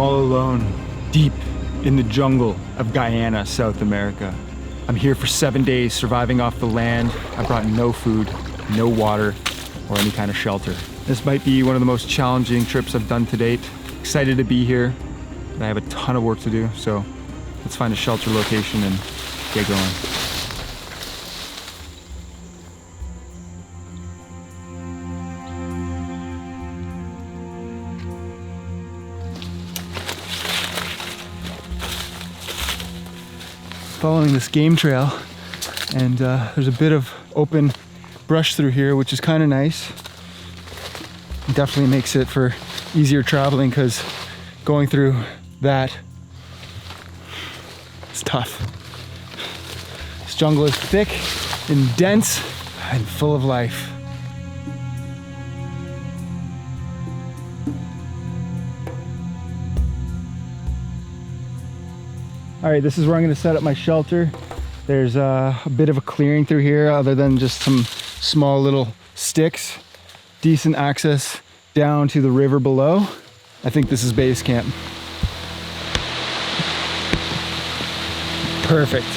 all alone, deep in the jungle of Guyana, South America. I'm here for 7 days, surviving off the land. I brought no food, no water, or any kind of shelter. This might be one of the most challenging trips I've done to date. Excited to be here, but I have a ton of work to do, so let's find a shelter location and get going. Following this game trail, and there's a bit of open brush through here, which is kind of nice. It definitely makes it for easier traveling, because going through that is tough. This jungle is thick and dense and full of life. All right, this is where I'm gonna set up my shelter. There's a bit of a clearing through here other than just some small little sticks. Decent access down to the river below. I think this is base camp. Perfect.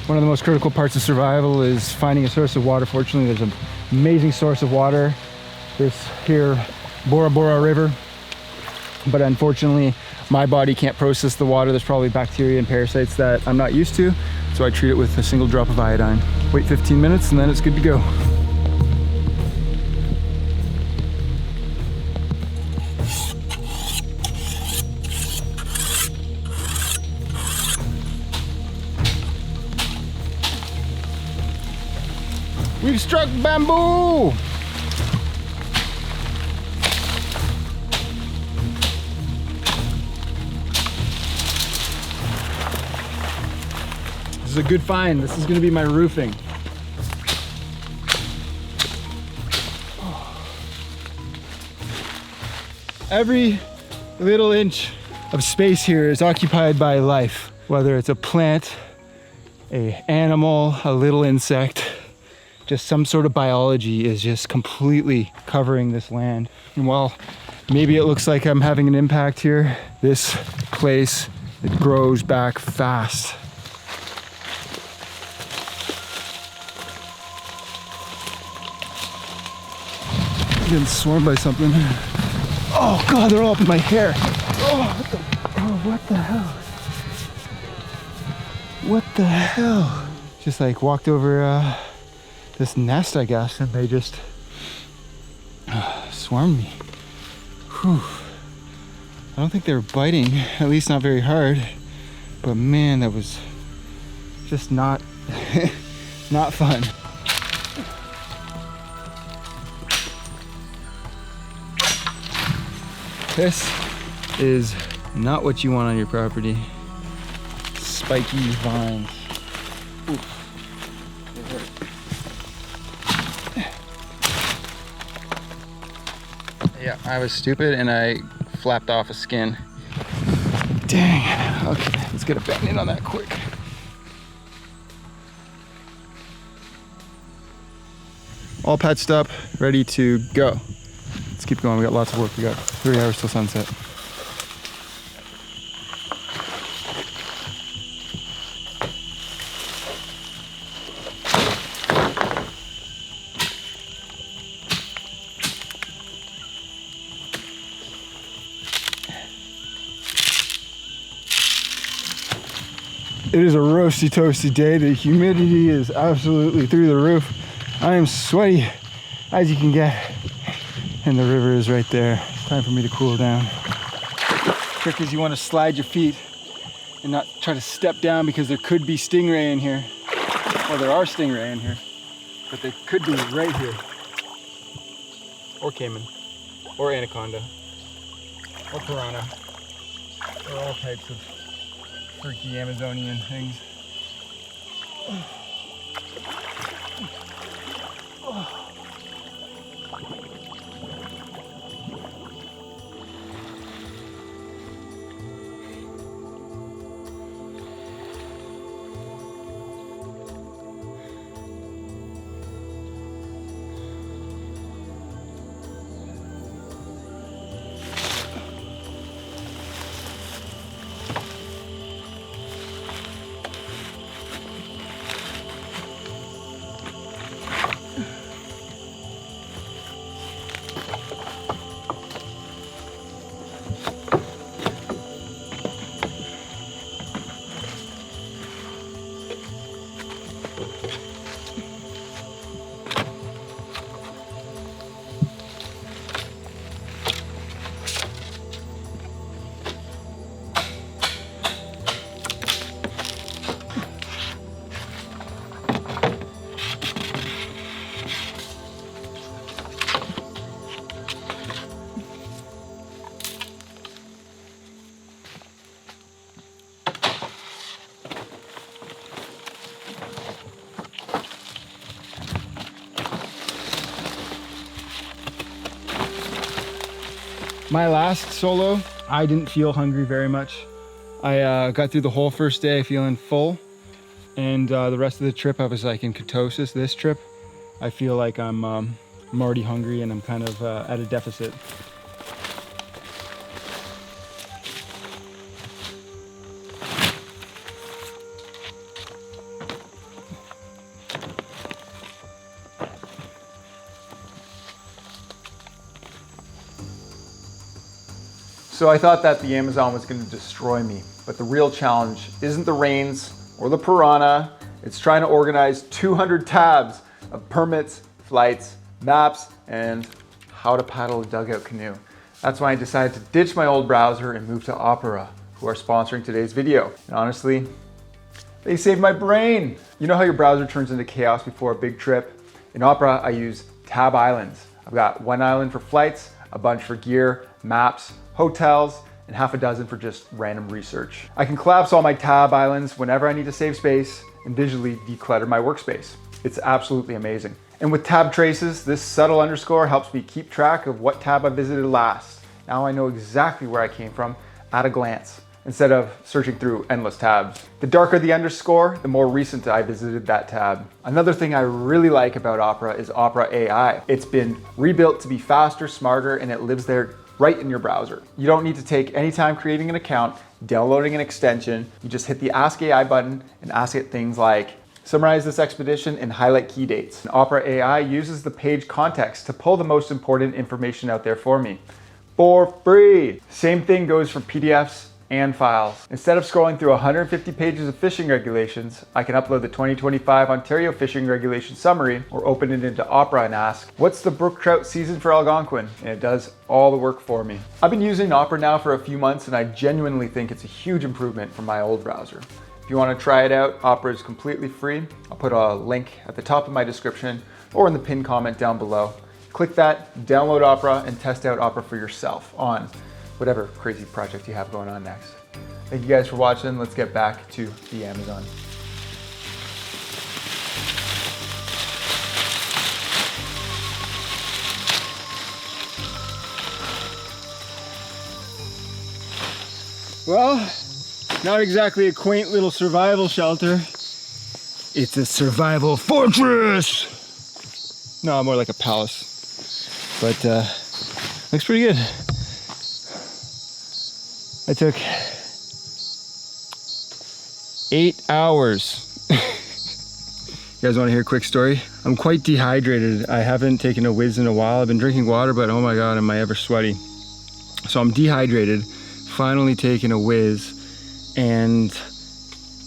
One of the most critical parts of survival is finding a source of water. Fortunately, there's an amazing source of water. This here, Bora Bora River. But unfortunately, my body can't process the water. There's probably bacteria and parasites that I'm not used to. So I treat it with a single drop of iodine. Wait 15 minutes and then it's good to go. We've struck bamboo! This is a good find. This is gonna be my roofing. Every little inch of space here is occupied by life, whether it's a plant, an animal, a little insect. Just some sort of biology is just completely covering this land. And while maybe it looks like I'm having an impact here, this place, it grows back fast. I'm getting swarmed by something. Oh God, they're all up in my hair. What the hell? What the hell? Just like walked over this nest, I guess, and they just swarmed me. Whew. I don't think they were biting, at least not very hard, but man, that was just not not fun. This is not what you want on your property. Spiky vines. Oof. Yeah, I was stupid and I flapped off a skin. Dang. Okay, let's get a bend in on that quick. All patched up, ready to go. Let's keep going. We got lots of work. We got 3 hours till sunset. It is a roasty toasty day. The humidity is absolutely through the roof. I am sweaty as you can get. And the river is right there. It's time for me to cool down. Trick is you want to slide your feet and not try to step down because there could be stingray in here. Well, there are stingray in here. but they could be right here. Or caiman, or anaconda, or piranha, or all types of freaky Amazonian things. My last solo, I didn't feel hungry very much. I got through the whole first day feeling full, and the rest of the trip I was like in ketosis. This trip, I feel like I'm already hungry and I'm kind of at a deficit. So I thought that the Amazon was going to destroy me, but the real challenge isn't the rains or the piranha. It's trying to organize 200 tabs of permits, flights, maps, and how to paddle a dugout canoe. That's why I decided to ditch my old browser and move to Opera, who are sponsoring today's video. And honestly, they saved my brain. You know how your browser turns into chaos before a big trip? In Opera, I use tab islands. I've got one island for flights, a bunch for gear, maps, hotels, and half a dozen for just random research. I can collapse all my tab islands whenever I need to save space and visually declutter my workspace. It's absolutely amazing. And with tab traces, this subtle underscore helps me keep track of what tab I visited last. Now I know exactly where I came from at a glance, instead of searching through endless tabs. The darker the underscore, the more recent I visited that tab. Another thing I really like about Opera is Opera AI. It's been rebuilt to be faster, smarter, and it lives there right in your browser. You don't need to take any time creating an account, downloading an extension. You just hit the Ask AI button and ask it things like, summarize this expedition and highlight key dates. And Opera AI uses the page context to pull the most important information out there for me, for free. Same thing goes for PDFs and files. Instead of scrolling through 150 pages of fishing regulations, I can upload the 2025 Ontario Fishing Regulation Summary or open it into Opera and ask, what's the brook trout season for Algonquin? And it does all the work for me. I've been using Opera now for a few months and I genuinely think it's a huge improvement from my old browser. If you want to try it out, Opera is completely free. I'll put a link at the top of my description or in the pinned comment down below. Click that, download Opera, and test out Opera for yourself on whatever crazy project you have going on next. Thank you guys for watching. Let's get back to the Amazon. Well, not exactly a quaint little survival shelter. It's a survival fortress. No, more like a palace. But looks pretty good. I took 8 hours. You guys want to hear a quick story? I'm quite dehydrated. I haven't taken a whiz in a while. I've been drinking water, but oh my God, am I ever sweaty. So I'm dehydrated, finally taking a whiz, and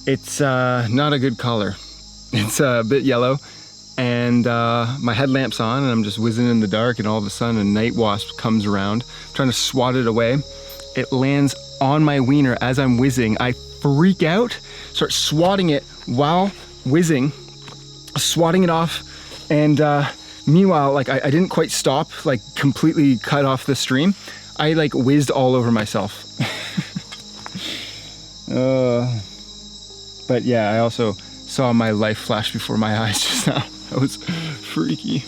it's not a good color. It's a bit yellow, and my headlamp's on, and I'm just whizzing in the dark, and all of a sudden a night wasp comes around, trying to swat it away. It lands on my wiener as I'm whizzing. I freak out, start swatting it while whizzing, swatting it off And meanwhile, like I didn't quite stop, like completely cut off the stream. I like whizzed all over myself. But yeah, I also saw my life flash before my eyes just now. That was freaky.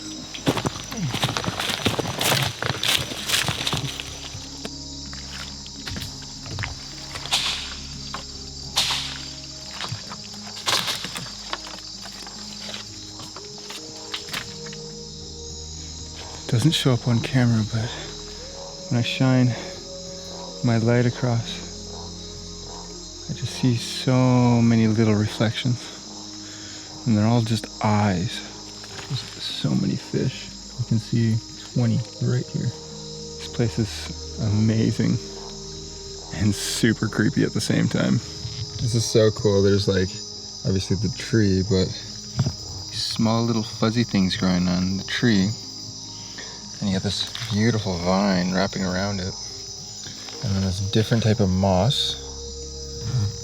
Doesn't show up on camera, but when I shine my light across, I just see so many little reflections, and they're all just eyes. There's so many fish. You can see 20 right here. This place is amazing and super creepy at the same time. This is so cool. There's like obviously the tree, but small little fuzzy things growing on the tree. And you have this beautiful vine wrapping around it. And then this different type of moss.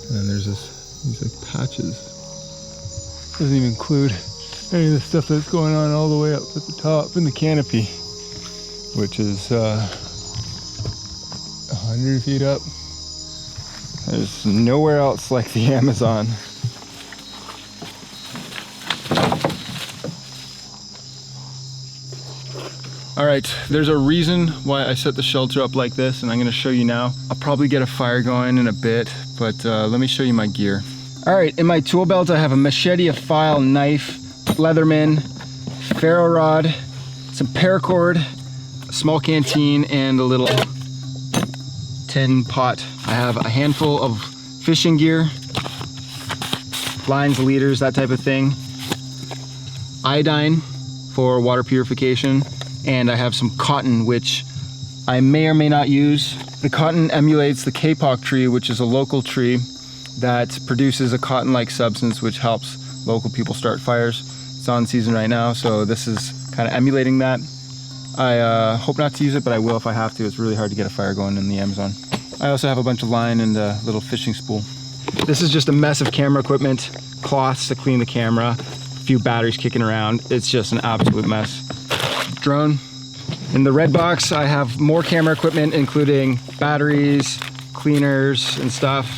And then there's these like patches. Doesn't even include any of the stuff that's going on all the way up at the top in the canopy, which is 100 feet up. There's nowhere else like the Amazon. All right, there's a reason why I set the shelter up like this, and I'm gonna show you now. I'll probably get a fire going in a bit, but let me show you my gear. All right, in my tool belt, I have a machete, a file, knife, Leatherman, ferro rod, some paracord, a small canteen, and a little tin pot. I have a handful of fishing gear, lines, leaders, that type of thing, iodine for water purification, and I have some cotton, which I may or may not use. The cotton emulates the kapok tree, which is a local tree that produces a cotton-like substance which helps local people start fires. It's on season right now, so this is kind of emulating that. I hope not to use it, but I will if I have to. It's really hard to get a fire going in the Amazon. I also have a bunch of line and a little fishing spool. This is just a mess of camera equipment, cloths to clean the camera, a few batteries kicking around. It's just an absolute mess. Drone. In the red box, I have more camera equipment, including batteries, cleaners and stuff,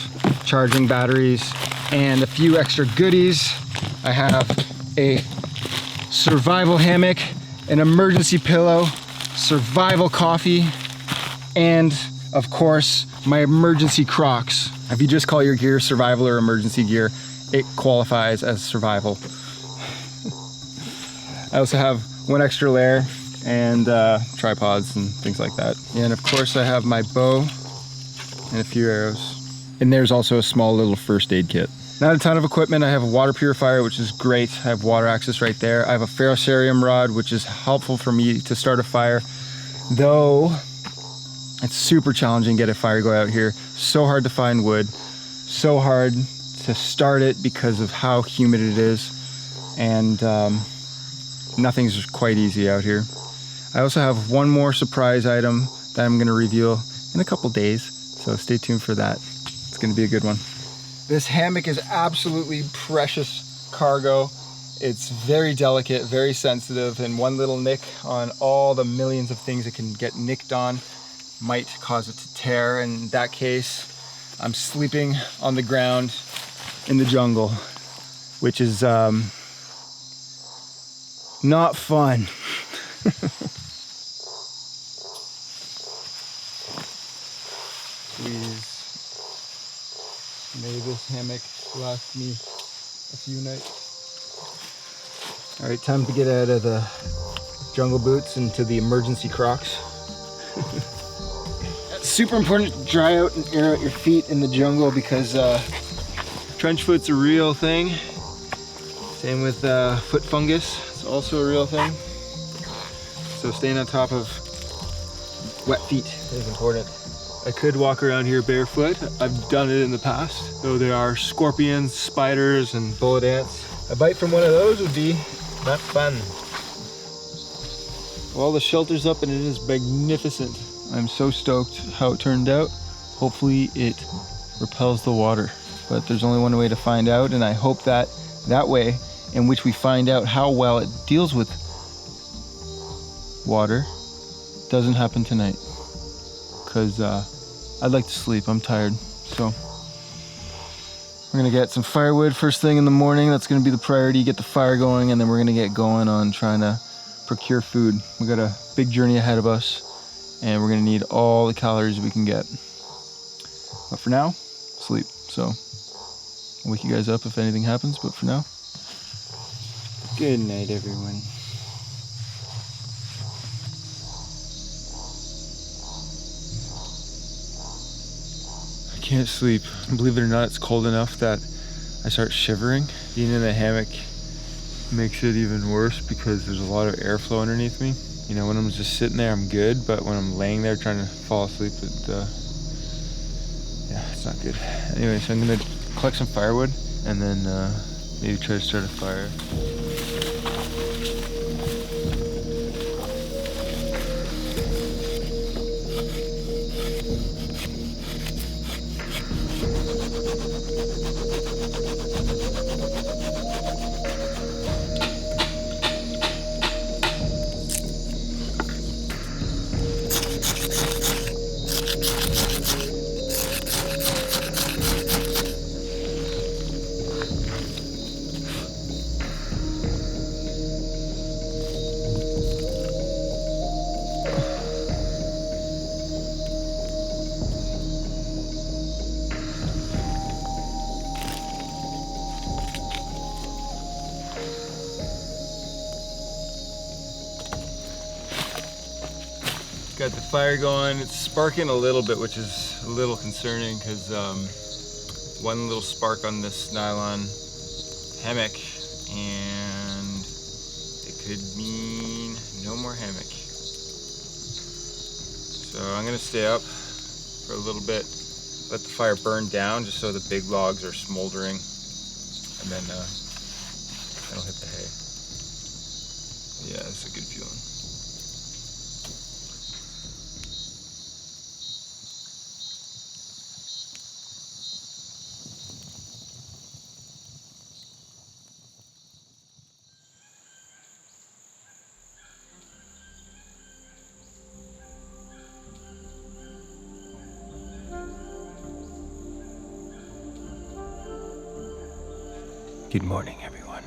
charging batteries, and a few extra goodies. I have a survival hammock, an emergency pillow, survival coffee, and of course, my emergency Crocs. If you just call your gear survival or emergency gear, it qualifies as survival. I also have one extra layer and tripods and things like that. And of course I have my bow and a few arrows. And there's also a small little first aid kit. Not a ton of equipment. I have a water purifier, which is great. I have water access right there. I have a ferrocerium rod, which is helpful for me to start a fire, though it's super challenging to get a fire go out here. So hard to find wood, so hard to start it because of how humid it is, and nothing's quite easy out here. I also have one more surprise item that I'm gonna reveal in a couple days, so stay tuned for that. It's gonna be a good one. This hammock is absolutely precious cargo. It's very delicate, very sensitive, and one little nick on all the millions of things it can get nicked on might cause it to tear. In that case, I'm sleeping on the ground in the jungle, which is not fun. Please, may this hammock last me a few nights. All right, time to get out of the jungle boots into the emergency Crocs. It's super important to dry out and air out your feet in the jungle because trench foot's a real thing. Same with foot fungus, it's also a real thing. So staying on top of wet feet is important. I could walk around here barefoot. I've done it in the past, though there are scorpions, spiders, and bullet ants. A bite from one of those would be not fun. Well, the shelter's up and it is magnificent. I'm so stoked how it turned out. Hopefully it repels the water, but there's only one way to find out, and I hope that way in which we find out how well it deals with water doesn't happen tonight. Because I'd like to sleep. I'm tired. So we're gonna get some firewood first thing in the morning. That's gonna be the priority, get the fire going, and then we're gonna get going on trying to procure food. We got a big journey ahead of us, and we're gonna need all the calories we can get. But for now, sleep. So I'll wake you guys up if anything happens, but for now, good night, everyone. I can't sleep. Believe it or not, it's cold enough that I start shivering. Being in the hammock makes it even worse because there's a lot of airflow underneath me. You know, when I'm just sitting there, I'm good, but when I'm laying there trying to fall asleep, it's not good. Anyway, so I'm gonna collect some firewood and then maybe try to start a fire. Got the fire going. It's sparking a little bit, which is a little concerning because one little spark on this nylon hammock and it could mean no more hammock. So I'm gonna stay up for a little bit, let the fire burn down just so the big logs are smoldering, and then I'll hit the hay. Yeah, it's a good feeling. Good morning, everyone.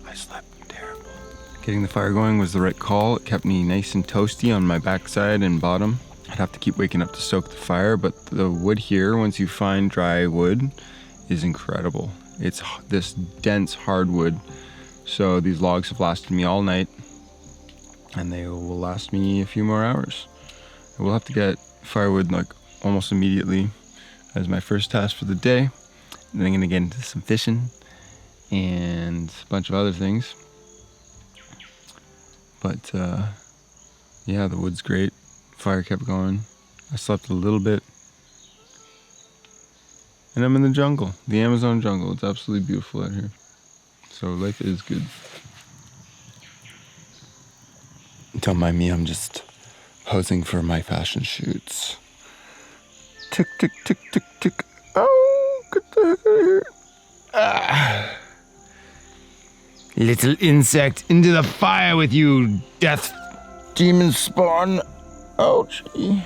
I slept terrible. Getting the fire going was the right call. It kept me nice and toasty on my backside and bottom. I'd have to keep waking up to stoke the fire, but the wood here, once you find dry wood, is incredible. It's this dense hardwood. So these logs have lasted me all night, and they will last me a few more hours. I will have to get firewood like almost immediately as my first task for the day. And then I'm gonna get into some fishing and a bunch of other things. But yeah, the wood's great. Fire kept going. I slept a little bit. And I'm in the jungle, the Amazon jungle. It's absolutely beautiful out here. So life is good. Don't mind me, I'm just posing for my fashion shoots. Tick, tick, tick, tick, tick. Oh, get the heck out of here. Ah. Little insect, into the fire with you, death demon spawn. Ouchie.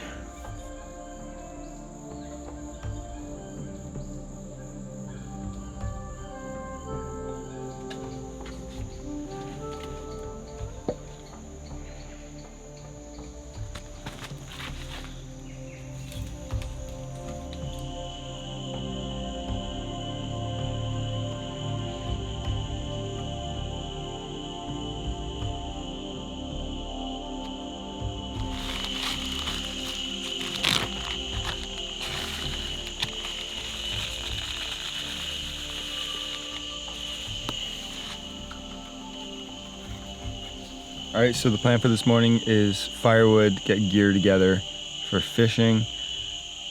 All right, so the plan for this morning is firewood, get gear together for fishing.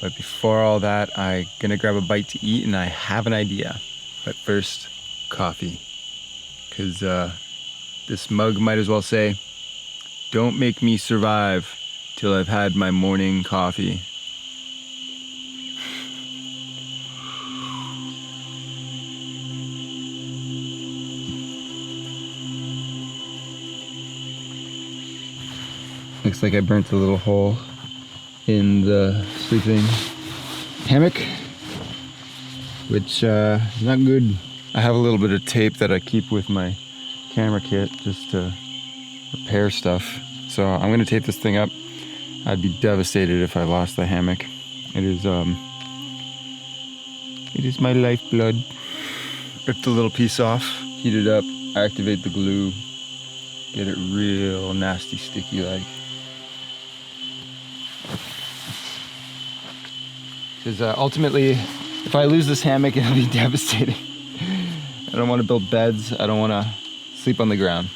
But before all that, I'm gonna grab a bite to eat, and I have an idea. But first, coffee. Because this mug might as well say, "Don't make me survive till I've had my morning coffee." Looks like I burnt a little hole in the sleeping hammock, which is not good. I have a little bit of tape that I keep with my camera kit just to repair stuff. So I'm gonna tape this thing up. I'd be devastated if I lost the hammock. It is my lifeblood. Rip the little piece off, heat it up, activate the glue, get it real nasty sticky like. Because ultimately, if I lose this hammock, it'll be devastating. I don't want to build beds. I don't want to sleep on the ground.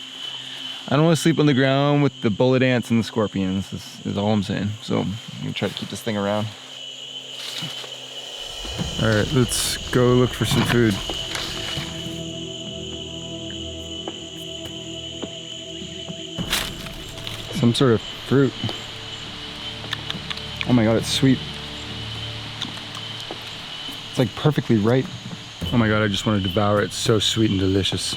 I don't want to sleep on the ground with the bullet ants and the scorpions, is all I'm saying. So I'm gonna try to keep this thing around. All right, let's go look for some food. Some sort of fruit. Oh my God, it's sweet. It's like perfectly ripe. Oh my God, I just want to devour it. It's so sweet and delicious.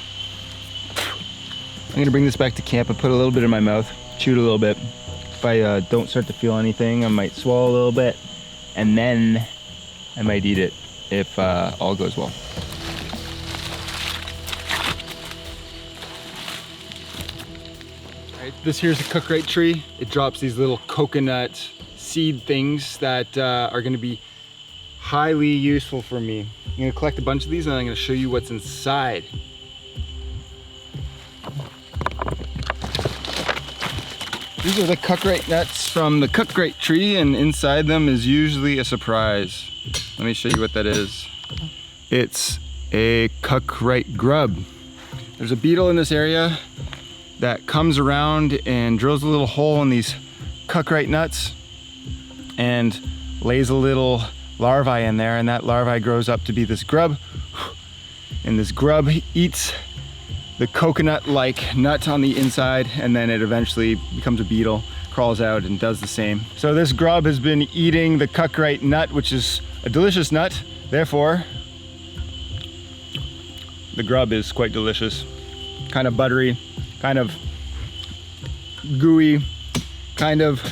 I'm gonna bring this back to camp and put a little bit in my mouth, chew it a little bit. If I don't start to feel anything, I might swallow a little bit, and then I might eat it if all goes well. Right, this here's a cookright tree. It drops these little coconut seed things that are gonna be highly useful for me. I'm gonna collect a bunch of these and I'm gonna show you what's inside. These are the cookright nuts from the cookright tree, and inside them is usually a surprise. Let me show you what that is. It's a cookright grub. There's a beetle in this area that comes around and drills a little hole in these cookright nuts and lays a little larvae in there, and that larvae grows up to be this grub. And this grub eats the coconut-like nut on the inside, and then it eventually becomes a beetle, crawls out and does the same. So this grub has been eating the cookright nut, which is a delicious nut. Therefore, the grub is quite delicious. Kind of buttery, kind of gooey, kind of...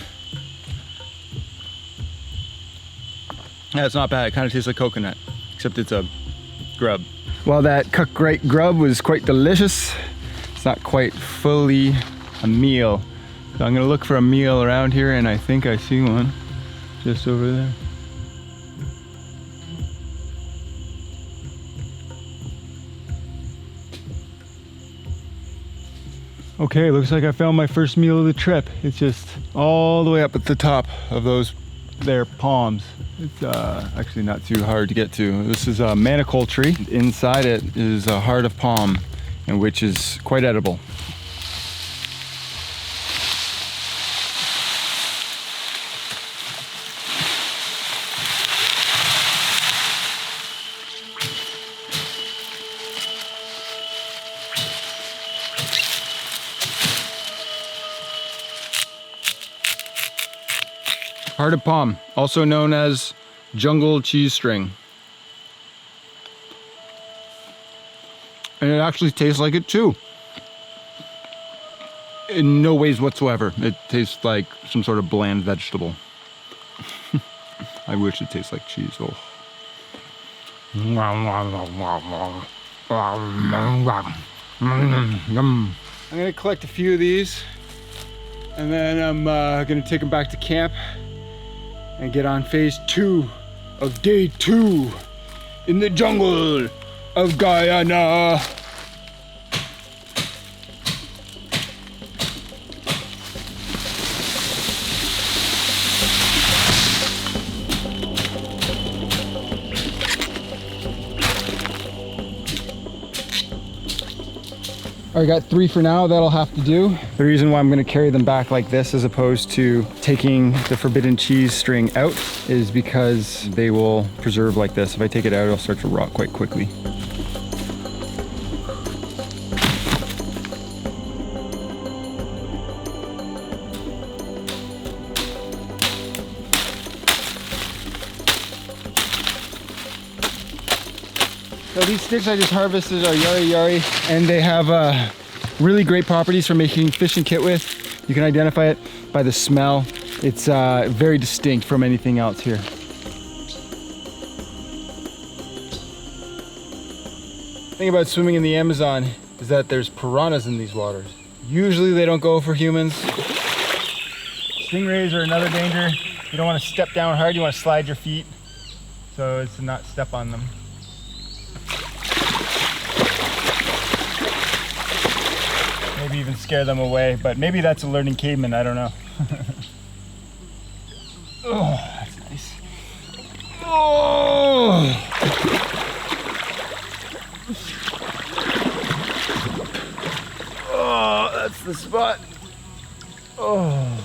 Yeah, it's not bad. It kind of tastes like coconut, except it's a grub. While that cookright grub was quite delicious, it's not quite fully a meal. So I'm gonna look for a meal around here, and I think I see one just over there. Okay, looks like I found my first meal of the trip. It's just all the way up at the top of those there palms. It's actually not too hard to get to. This is a manacle tree. Inside it is a heart of palm, and which is quite edible. Heart of palm, also known as jungle cheese string. And it actually tastes like it too. In no ways whatsoever. It tastes like some sort of bland vegetable. I wish it tastes like cheese. Oh. I'm gonna collect a few of these, and then I'm gonna take them back to camp and get on phase 2 of day 2 in the jungle of Guyana. I got 3 for now, that'll have to do. The reason why I'm gonna carry them back like this as opposed to taking the forbidden cheese string out is because they will preserve like this. If I take it out, it'll start to rot quite quickly. So these sticks I just harvested are yari yari, and they have really great properties for making fishing kit with. You can identify it by the smell. It's very distinct from anything else here. The thing about swimming in the Amazon is that there's piranhas in these waters. Usually they don't go for humans. Stingrays are another danger. You don't want to step down hard, you want to slide your feet so as to not step on them. Maybe even scare them away, but maybe that's a learning caveman, I don't know. Oh, that's nice. Oh! Oh, that's the spot. Oh.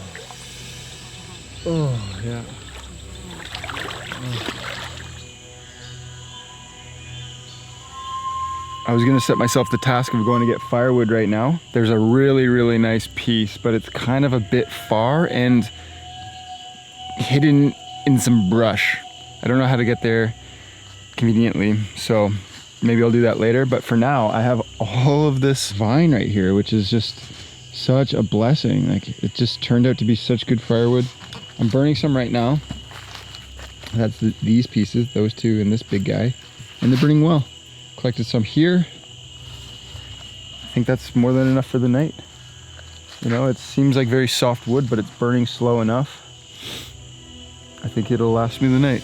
Oh, yeah. Oh. I was gonna set myself the task of going to get firewood right now. There's a really, really nice piece, but it's kind of a bit far and hidden in some brush. I don't know how to get there conveniently, so maybe I'll do that later. But for now, I have all of this vine right here, which is just such a blessing. Like, it just turned out to be such good firewood. I'm burning some right now. That's these pieces, those two and this big guy, and they're burning well. Collected some here. I think that's more than enough for the night. You know, it seems like very soft wood, but it's burning slow enough. I think it'll last me the night.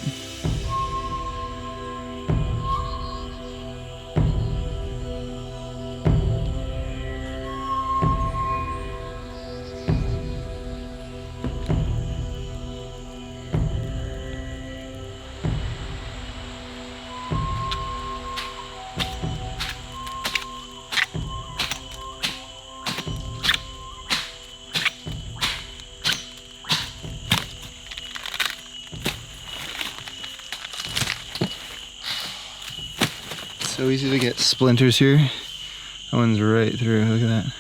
So easy to get splinters here. That one's right through. Look at that.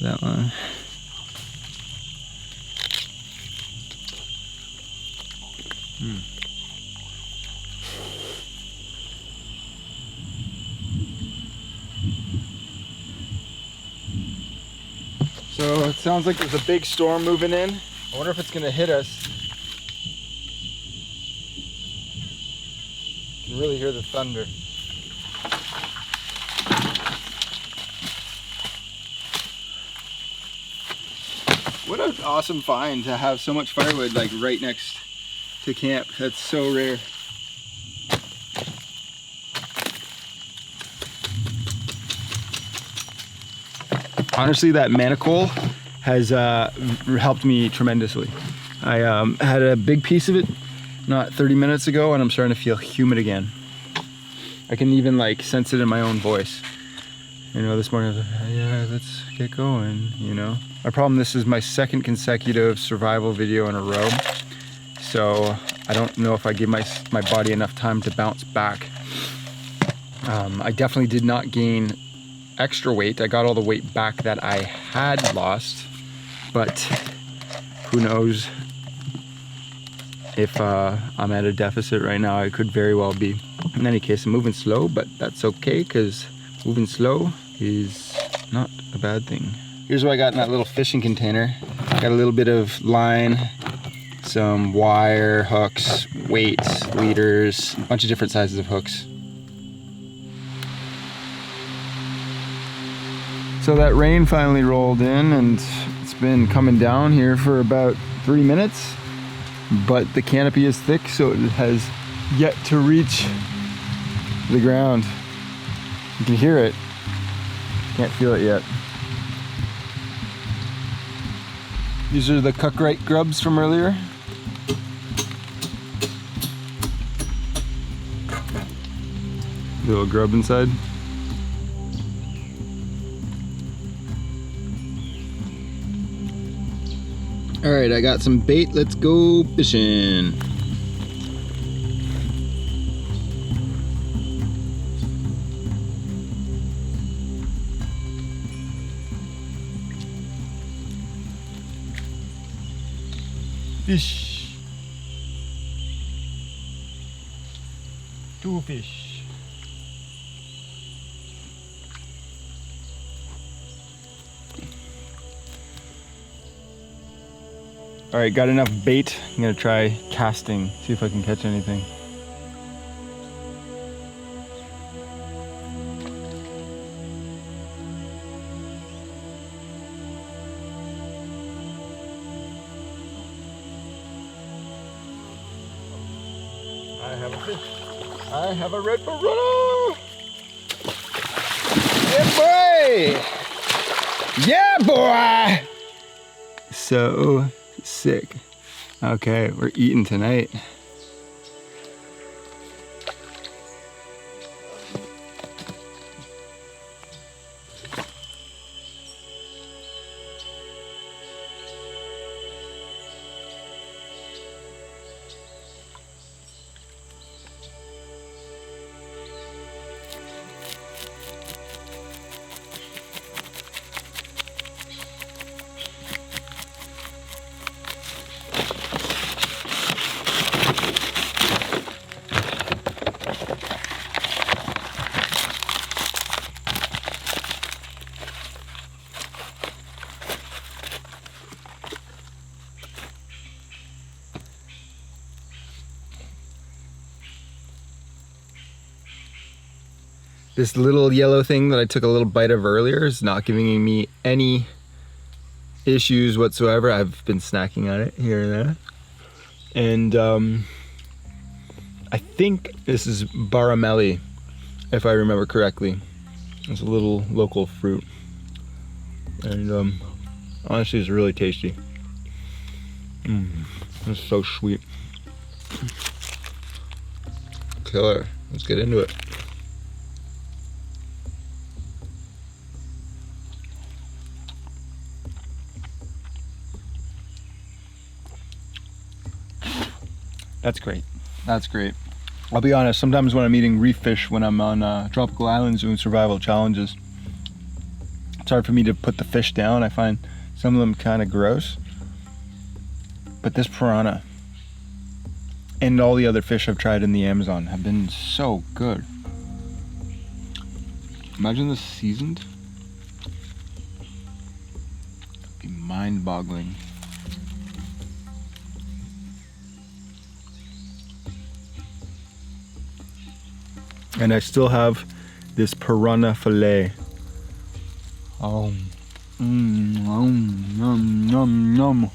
That one. So it sounds like there's a big storm moving in. I wonder if it's gonna hit us. You can really hear the thunder. What an awesome find to have so much firewood like right next to camp. That's so rare. Honestly, that manacle has helped me tremendously. I had a big piece of it not 30 minutes ago, and I'm starting to feel humid again. I can even like sense it in my own voice. You know, this morning I was like, yeah, let's get going, you know. My problem, this is my second consecutive survival video in a row. So I don't know if I give my body enough time to bounce back. I definitely did not gain extra weight. I got all the weight back that I had lost, but who knows if I'm at a deficit right now. I could very well be. In any case, I'm moving slow, but that's okay, because moving slow is not a bad thing. Here's what I got in that little fishing container. Got a little bit of line, some wire, hooks, weights, leaders, a bunch of different sizes of hooks. So that rain finally rolled in, and it's been coming down here for about 3 minutes, but the canopy is thick, so it has yet to reach the ground. You can hear it, can't feel it yet. These are the Cuckrite grubs from earlier. Little grub inside. All right, I got some bait. Let's go fishing. Fish. 2 fish. All right, got enough bait. I'm gonna try casting, see if I can catch anything. I have a fish. I have a red piranha. Yeah, boy! Yeah, boy! So sick. Okay, we're eating tonight. This little yellow thing that I took a little bite of earlier is not giving me any issues whatsoever. I've been snacking on it here and there. And I think this is baramelli, if I remember correctly. It's a little local fruit. And honestly, it's really tasty. It's so sweet. Killer. Let's get into it. That's great. That's great. I'll be honest, sometimes when I'm eating reef fish, when I'm on tropical islands doing survival challenges, it's hard for me to put the fish down. I find some of them kind of gross. But this piranha and all the other fish I've tried in the Amazon have been so good. Imagine this seasoned. It'd be mind-boggling. And I still have this piranha fillet. Oh, yum, yum, yum.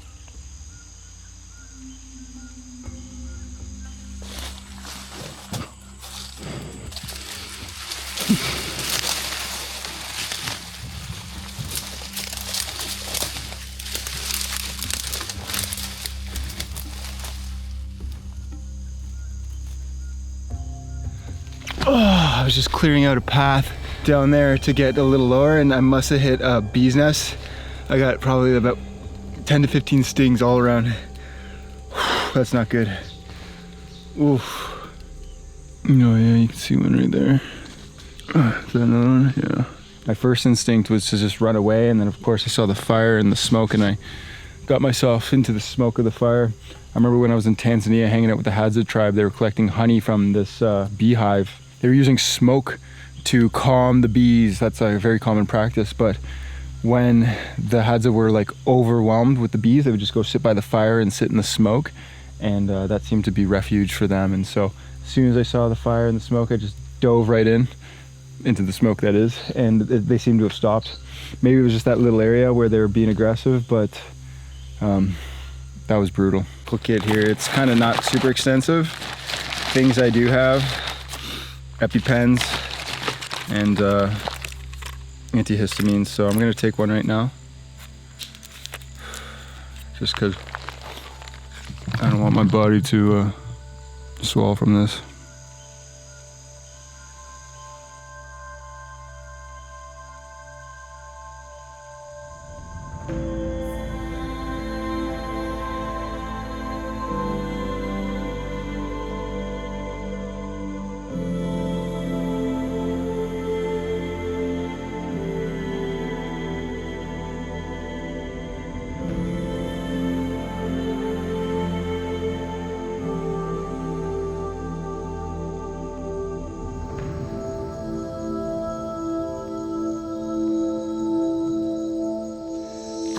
I was just clearing out a path down there to get a little lower, and I must have hit a bee's nest. I got probably about 10 to 15 stings all around. That's not good. Oof. Oh yeah, you can see one right there. Is that another one? Yeah. My first instinct was to just run away, and then of course I saw the fire and the smoke, and I got myself into the smoke of the fire. I remember when I was in Tanzania hanging out with the Hadza tribe, they were collecting honey from this beehive. They were using smoke to calm the bees. That's a very common practice, but when the Hadza were like overwhelmed with the bees, they would just go sit by the fire and sit in the smoke, and that seemed to be refuge for them. And so as soon as I saw the fire and the smoke, I just dove right into the smoke, that is, and they seemed to have stopped. Maybe it was just that little area where they were being aggressive, but that was brutal. Cool kit here. It's kind of not super extensive. Things I do have: EpiPens and antihistamines. So I'm gonna take one right now, just because I don't want my body to swell from this.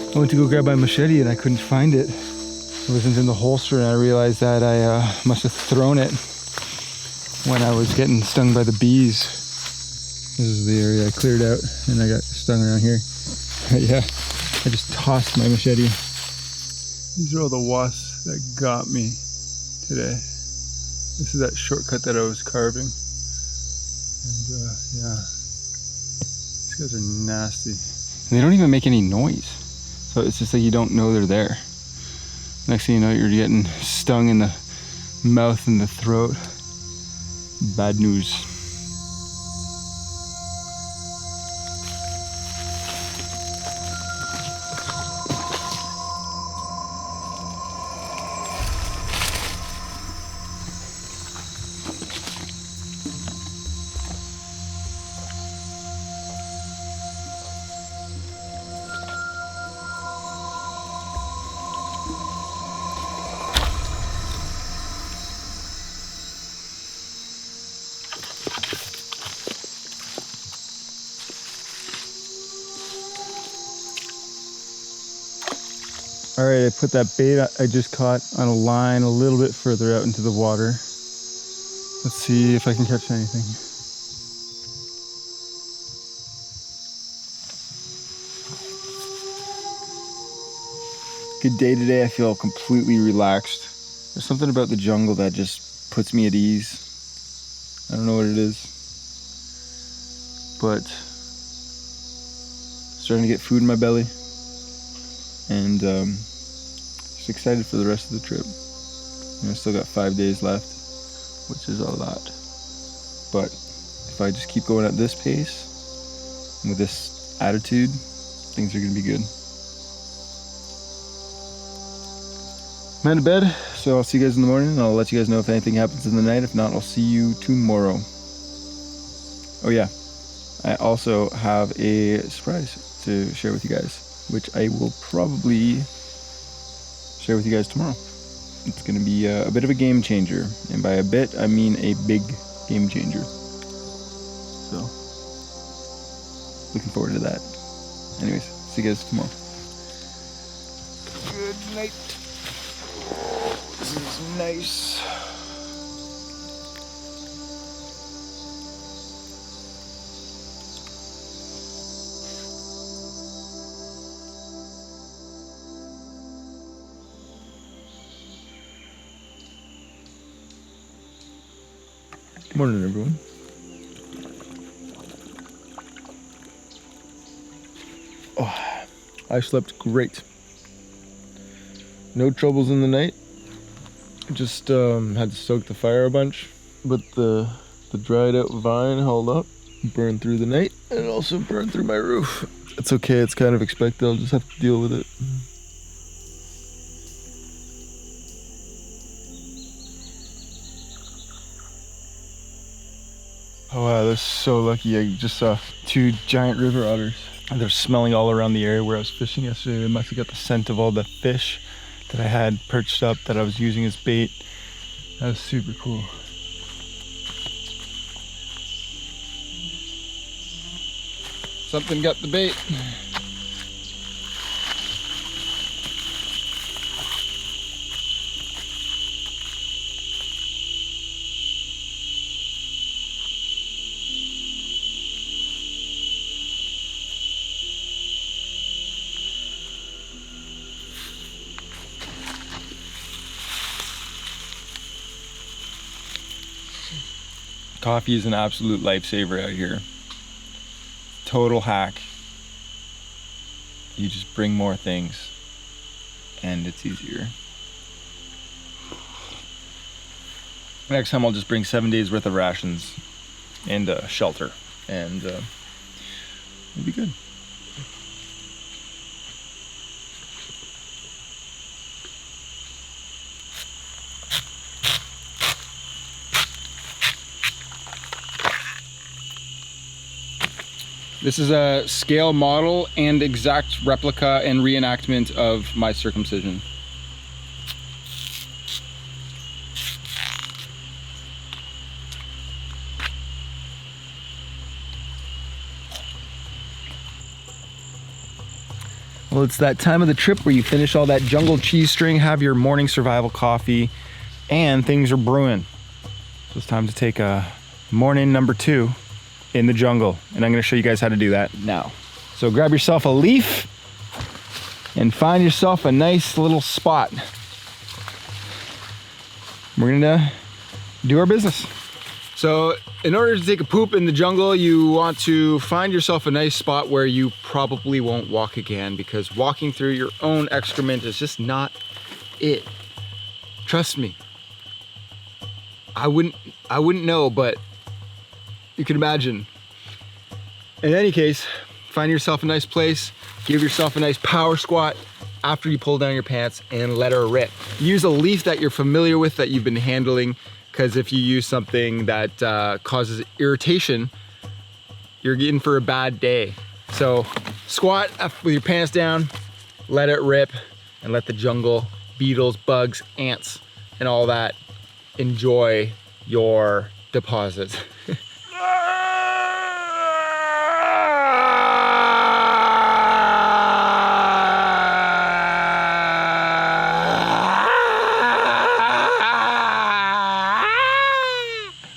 I went to go grab my machete and I couldn't find it. It wasn't in the holster, and I realized that I must have thrown it when I was getting stung by the bees. This is the area I cleared out, and I got stung around here. Yeah, I just tossed my machete. These are all the wasps that got me today. This is that shortcut that I was carving. And yeah, these guys are nasty. And they don't even make any noise. So it's just like you don't know they're there. Next thing you know, you're getting stung in the mouth and the throat. Bad news. All right, I put that bait I just caught on a line a little bit further out into the water. Let's see if I can catch anything. Good day today. I feel completely relaxed. There's something about the jungle that just puts me at ease. I don't know what it is, but starting to get food in my belly. And just excited for the rest of the trip. I still got 5 days left, which is a lot. But if I just keep going at this pace and with this attitude, things are gonna be good. I'm heading to bed, so I'll see you guys in the morning, and I'll let you guys know if anything happens in the night. If not, I'll see you tomorrow. Oh yeah, I also have a surprise to share with you guys, which I will probably share with you guys tomorrow. It's gonna be a bit of a game changer. And by a bit, I mean a big game changer. So, looking forward to that. Anyways, see you guys tomorrow. Good night. This is nice. Good morning, everyone. Oh, I slept great. No troubles in the night. Just had to soak the fire a bunch, but the dried out vine held up, burned through the night, and it also burned through my roof. It's okay, it's kind of expected. I'll just have to deal with it. Oh wow, that's so lucky. I just saw 2 giant river otters. And they're smelling all around the area where I was fishing yesterday. They must have got the scent of all the fish that I had perched up that I was using as bait. That was super cool. Something got the bait. Coffee is an absolute lifesaver out here. Total hack. You just bring more things and it's easier. Next time I'll just bring 7 days worth of rations and shelter, and it'll be good. This is a scale model and exact replica and reenactment of my circumcision. Well, it's that time of the trip where you finish all that jungle cheese string, have your morning survival coffee, and things are brewing. So it's time to take a morning number 2 in the jungle. And I'm gonna show you guys how to do that now. So grab yourself a leaf and find yourself a nice little spot. We're gonna do our business. So in order to take a poop in the jungle, you want to find yourself a nice spot where you probably won't walk again, because walking through your own excrement is just not it. Trust me. I wouldn't know, but you can imagine. In any case, find yourself a nice place, give yourself a nice power squat after you pull down your pants and let her rip. Use a leaf that you're familiar with, that you've been handling, because if you use something that causes irritation, you're in for a bad day. So squat with your pants down, let it rip, and let the jungle, beetles, bugs, ants, and all that enjoy your deposit.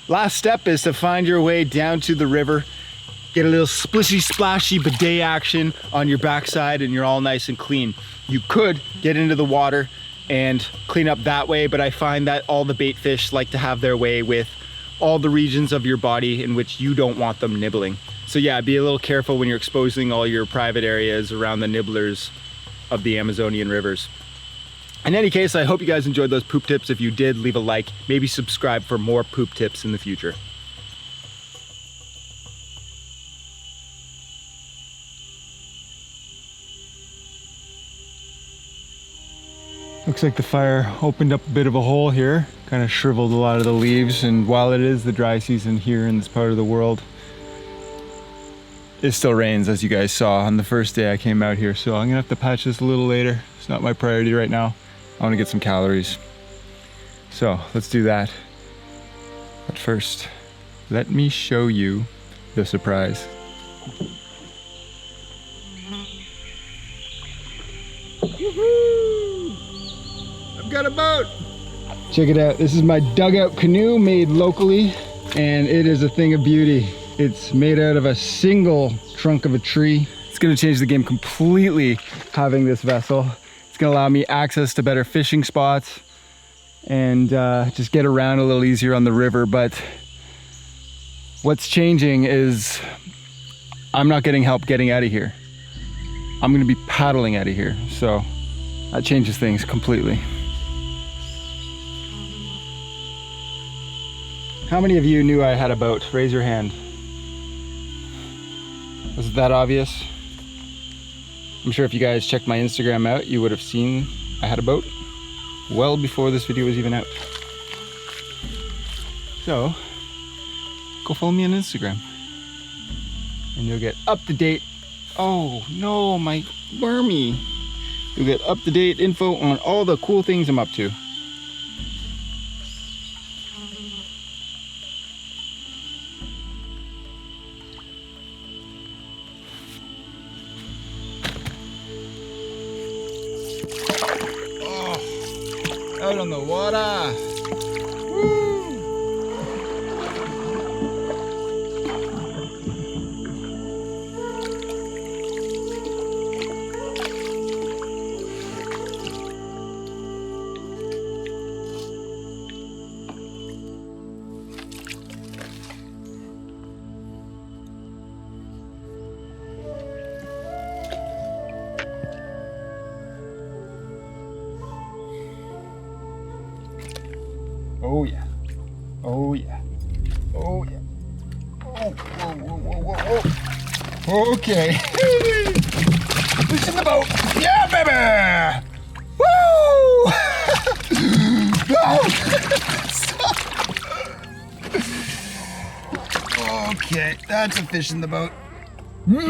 Last step is to find your way down to the river, get a little splishy splashy bidet action on your backside, and you're all nice and clean. You could get into the water and clean up that way, but I find that all the bait fish like to have their way with all the regions of your body in which you don't want them nibbling. So yeah, be a little careful when you're exposing all your private areas around the nibblers of the Amazonian rivers. In any case, I hope you guys enjoyed those poop tips. If you did, leave a like, maybe subscribe for more poop tips in the future. Looks like the fire opened up a bit of a hole here, kind of shriveled a lot of the leaves, and while it is the dry season here in this part of the world, it still rains, as you guys saw on the first day I came out here, so I'm gonna have to patch this a little later. It's not my priority right now. I want to get some calories. So let's do that. But first, let me show you the surprise. Woohoo! I've got a boat! Check it out. This is my dugout canoe made locally, and it is a thing of beauty. It's made out of a single trunk of a tree. It's gonna change the game completely having this vessel. Gonna allow me access to better fishing spots and just get around a little easier on the river. But what's changing is I'm not getting help getting out of here. I'm gonna be paddling out of here, so that changes things completely. How many of you knew I had a boat? Raise your hand. Was it that obvious? I'm sure if you guys checked my Instagram out, you would have seen I had a boat well before this video was even out. So, go follow me on Instagram and you'll get up to date. Oh no, my wormy. You'll get up to date info on all the cool things I'm up to. Out on the water. Woo! Oh yeah. Oh yeah. Oh yeah. Oh, whoa, whoa, whoa, whoa, whoa. Okay. Loosen the boat. Yeah, baby! Woo! Okay, that's a fish in the boat. Meat!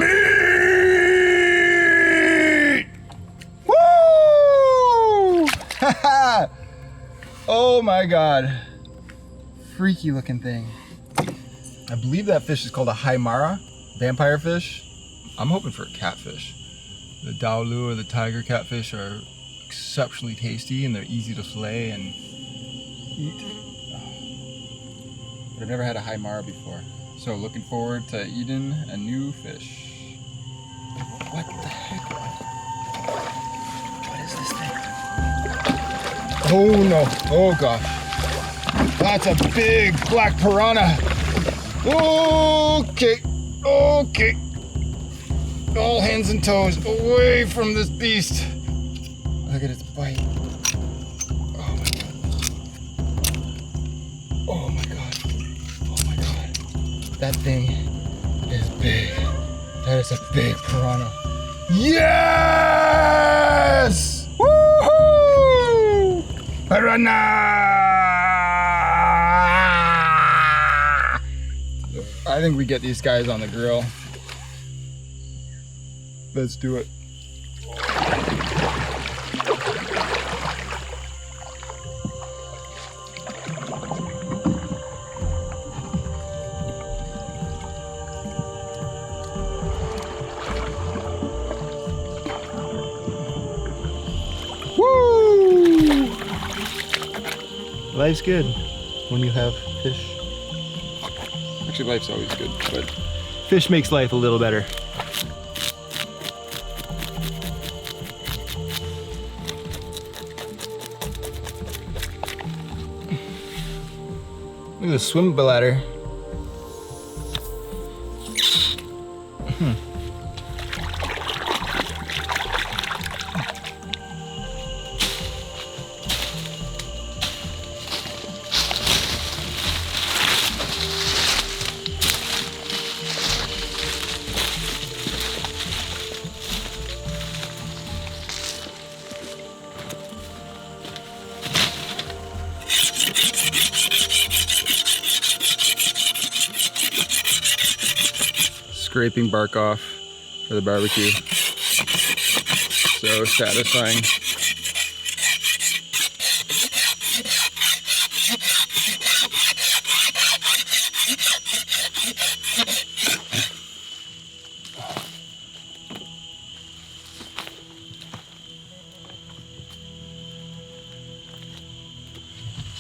Woo! Oh my God. Freaky looking thing. I believe that fish is called a Haimara, vampire fish. I'm hoping for a catfish. The daolu or the tiger catfish are exceptionally tasty and they're easy to fillet and eat. But I've never had a Haimara before. So looking forward to eating a new fish. What the heck? What is this thing? Oh no, oh gosh. That's a big black piranha. Okay, okay. All hands and toes away from this beast. Look at its bite. Oh my god. Oh my god. Oh my god. That thing is big. That is a big piranha. Yes! Woohoo! Piranha! I think we get these guys on the grill. Let's do it. Woo! Life's good when you have fish. Actually, life's always good, but fish makes life a little better. Look at the swim bladder. Scraping bark off for the barbecue. So satisfying.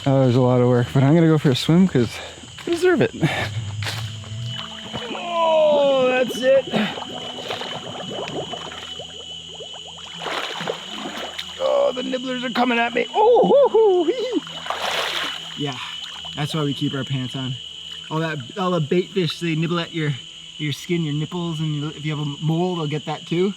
Oh, there's a lot of work, but I'm gonna go for a swim because I deserve it. Oh, that's it. Oh, the nibblers are coming at me. Oh, hoo-hoo. Yeah, that's why we keep our pants on. All the bait fish, they nibble at your skin, your nipples, and if you have a mole, they'll get that too.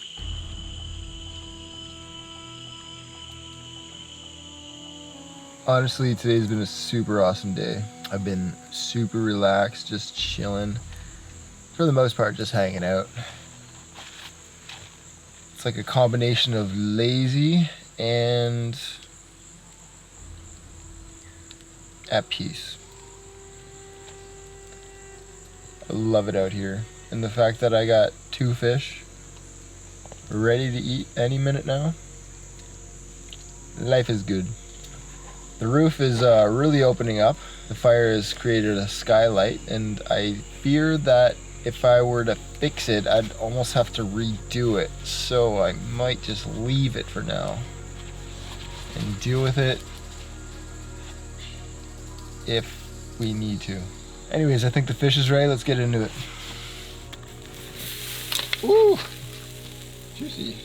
Honestly, today's been a super awesome day. I've been super relaxed, just chilling. For the most part, just hanging out. It's like a combination of lazy and at peace. I love it out here. And the fact that I got 2 fish ready to eat any minute now. Life is good. The roof is really opening up. The fire has created a skylight, and I fear that if I were to fix it, I'd almost have to redo it. So I might just leave it for now and deal with it if we need to. Anyways, I think the fish is ready. Let's get into it. Ooh, juicy.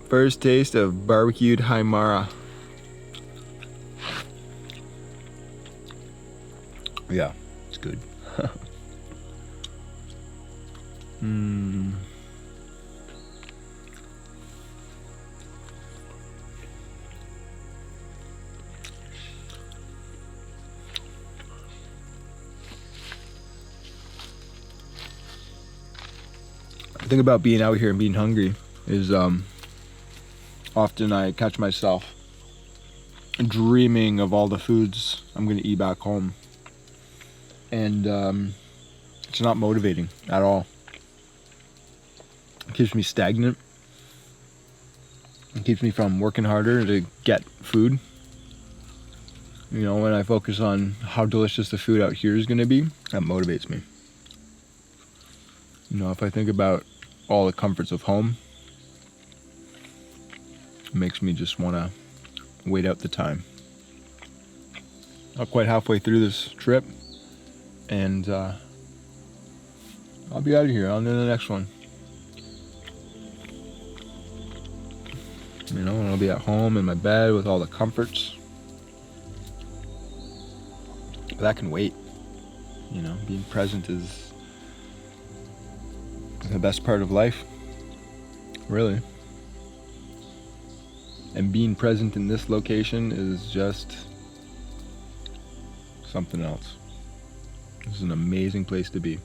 First taste of barbecued Haimara. Yeah, it's good. The thing about being out here and being hungry is often I catch myself dreaming of all the foods I'm gonna eat back home. And it's not motivating at all. It keeps me stagnant. It keeps me from working harder to get food. You know, when I focus on how delicious the food out here is gonna be, that motivates me. You know, if I think about all the comforts of home, It makes me just want to wait out the time. Not quite halfway through this trip, and I'll be out of here. On to the next one. You know, and I'll be at home in my bed with all the comforts. But that can wait. You know, being present is the best part of life, really. And being present in this location is just something else. This is an amazing place to be.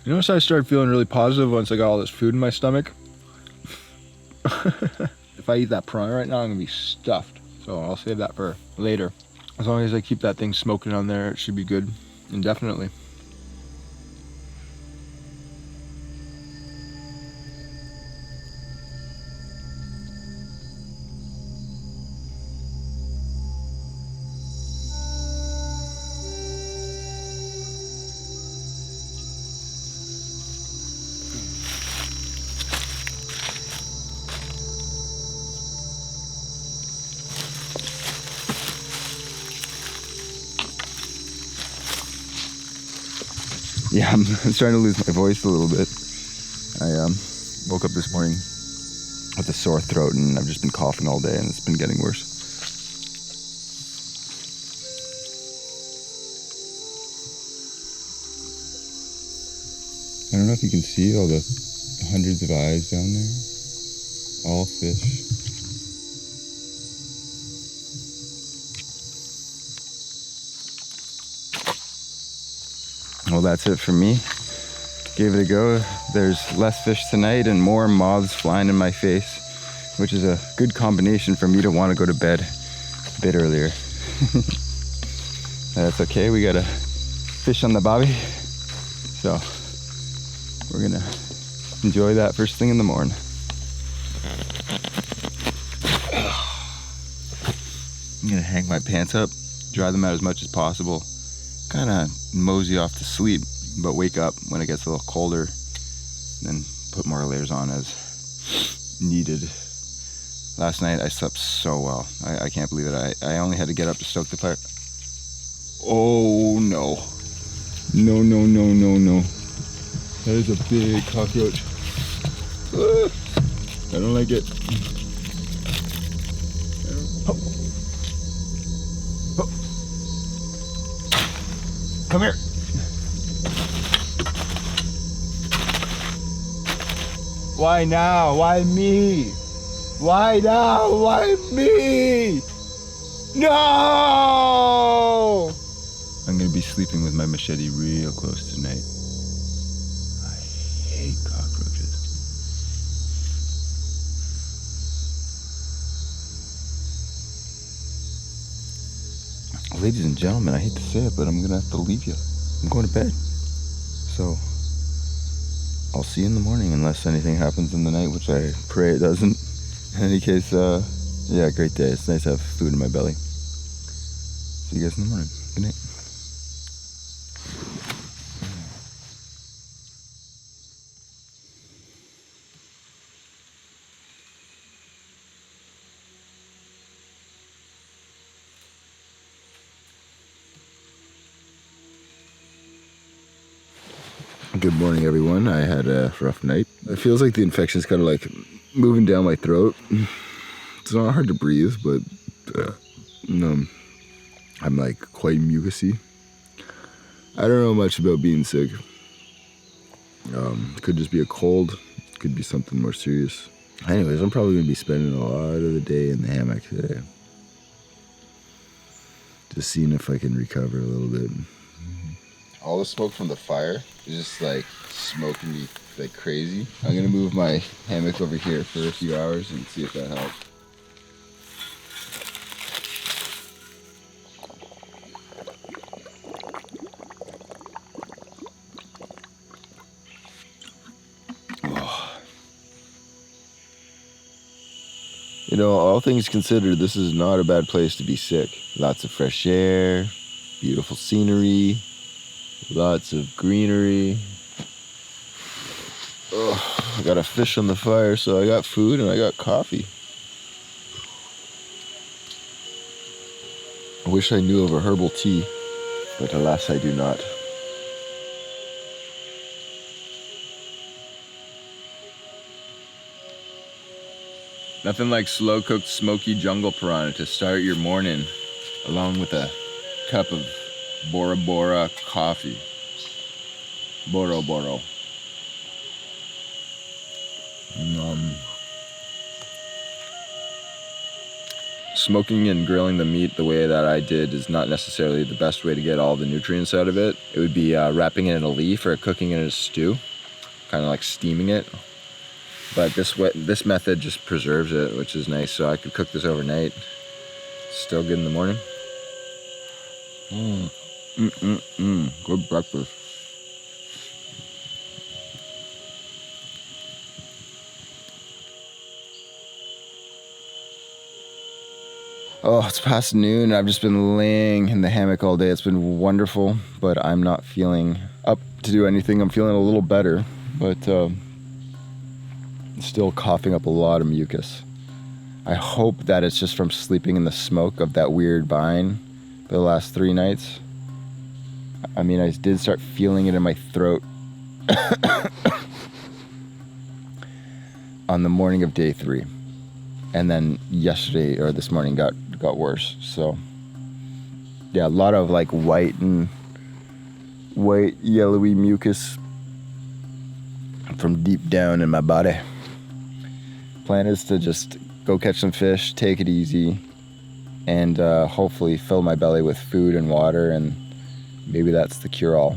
You notice I started feeling really positive once I got all this food in my stomach. If I eat that piranha right now, I'm gonna be stuffed. So I'll save that for later. As long as I keep that thing smoking on there, it should be good indefinitely. Yeah, I'm starting to lose my voice a little bit. I woke up this morning with a sore throat and I've just been coughing all day and it's been getting worse. I don't know if you can see all the hundreds of eyes down there. All fish. Well, that's it for me. Gave it a go. There's less fish tonight and more moths flying in my face, which is a good combination for me to want to go to bed a bit earlier. That's okay. We got a fish on the bobby. So we're gonna enjoy that first thing in the morning. I'm gonna hang my pants up, dry them out as much as possible, kind of mosey off to sleep, but wake up when it gets a little colder, then put more layers on as needed. Last night I slept so well. I can't believe it. I only had to get up to stoke the fire. Oh no. No, no, no, no, no. That is a big cockroach. I don't like it. Come here. Why now? Why me? Why now? Why me? No! I'm gonna be sleeping with my machete real close tonight. I hate cockroaches. Ladies and gentlemen, I hate to say it, but I'm gonna have to leave you. I'm going to bed. So, I'll see you in the morning unless anything happens in the night, which I pray it doesn't. In any case, yeah, great day. It's nice to have food in my belly. See you guys in the morning. Good night. Good morning, everyone. I had a rough night. It feels like the infection's kind of like moving down my throat. It's not hard to breathe, but I'm like quite mucusy. I don't know much about being sick. It could just be a cold. It could be something more serious. Anyways, I'm probably going to be spending a lot of the day in the hammock today. Just seeing if I can recover a little bit. All the smoke from the fire is just like smoking me like crazy. I'm gonna move my hammock over here for a few hours and see if that helps. Oh. You know, all things considered, this is not a bad place to be sick. Lots of fresh air, beautiful scenery, lots of greenery. Oh, I got a fish on the fire, so I got food and I got coffee. I wish I knew of a herbal tea, but alas I do not. Nothing like slow-cooked smoky jungle piranha to start your morning, along with a cup of Bora Bora coffee. Boro Boro. Smoking and grilling the meat the way that I did is not necessarily the best way to get all the nutrients out of it. It would be wrapping it in a leaf or cooking it in a stew, kind of like steaming it. But this method just preserves it, which is nice. So I could cook this overnight. Still good in the morning. Good breakfast. Oh, it's past noon. I've just been laying in the hammock all day. It's been wonderful, but I'm not feeling up to do anything. I'm feeling a little better, but still coughing up a lot of mucus. I hope that it's just from sleeping in the smoke of that weird vine for the last 3 nights. I mean, I did start feeling it in my throat on the morning of day 3. And then yesterday or this morning got worse. So yeah, a lot of like white yellowy mucus from deep down in my body. Plan is to just go catch some fish, take it easy, and hopefully fill my belly with food and water, and maybe that's the cure-all.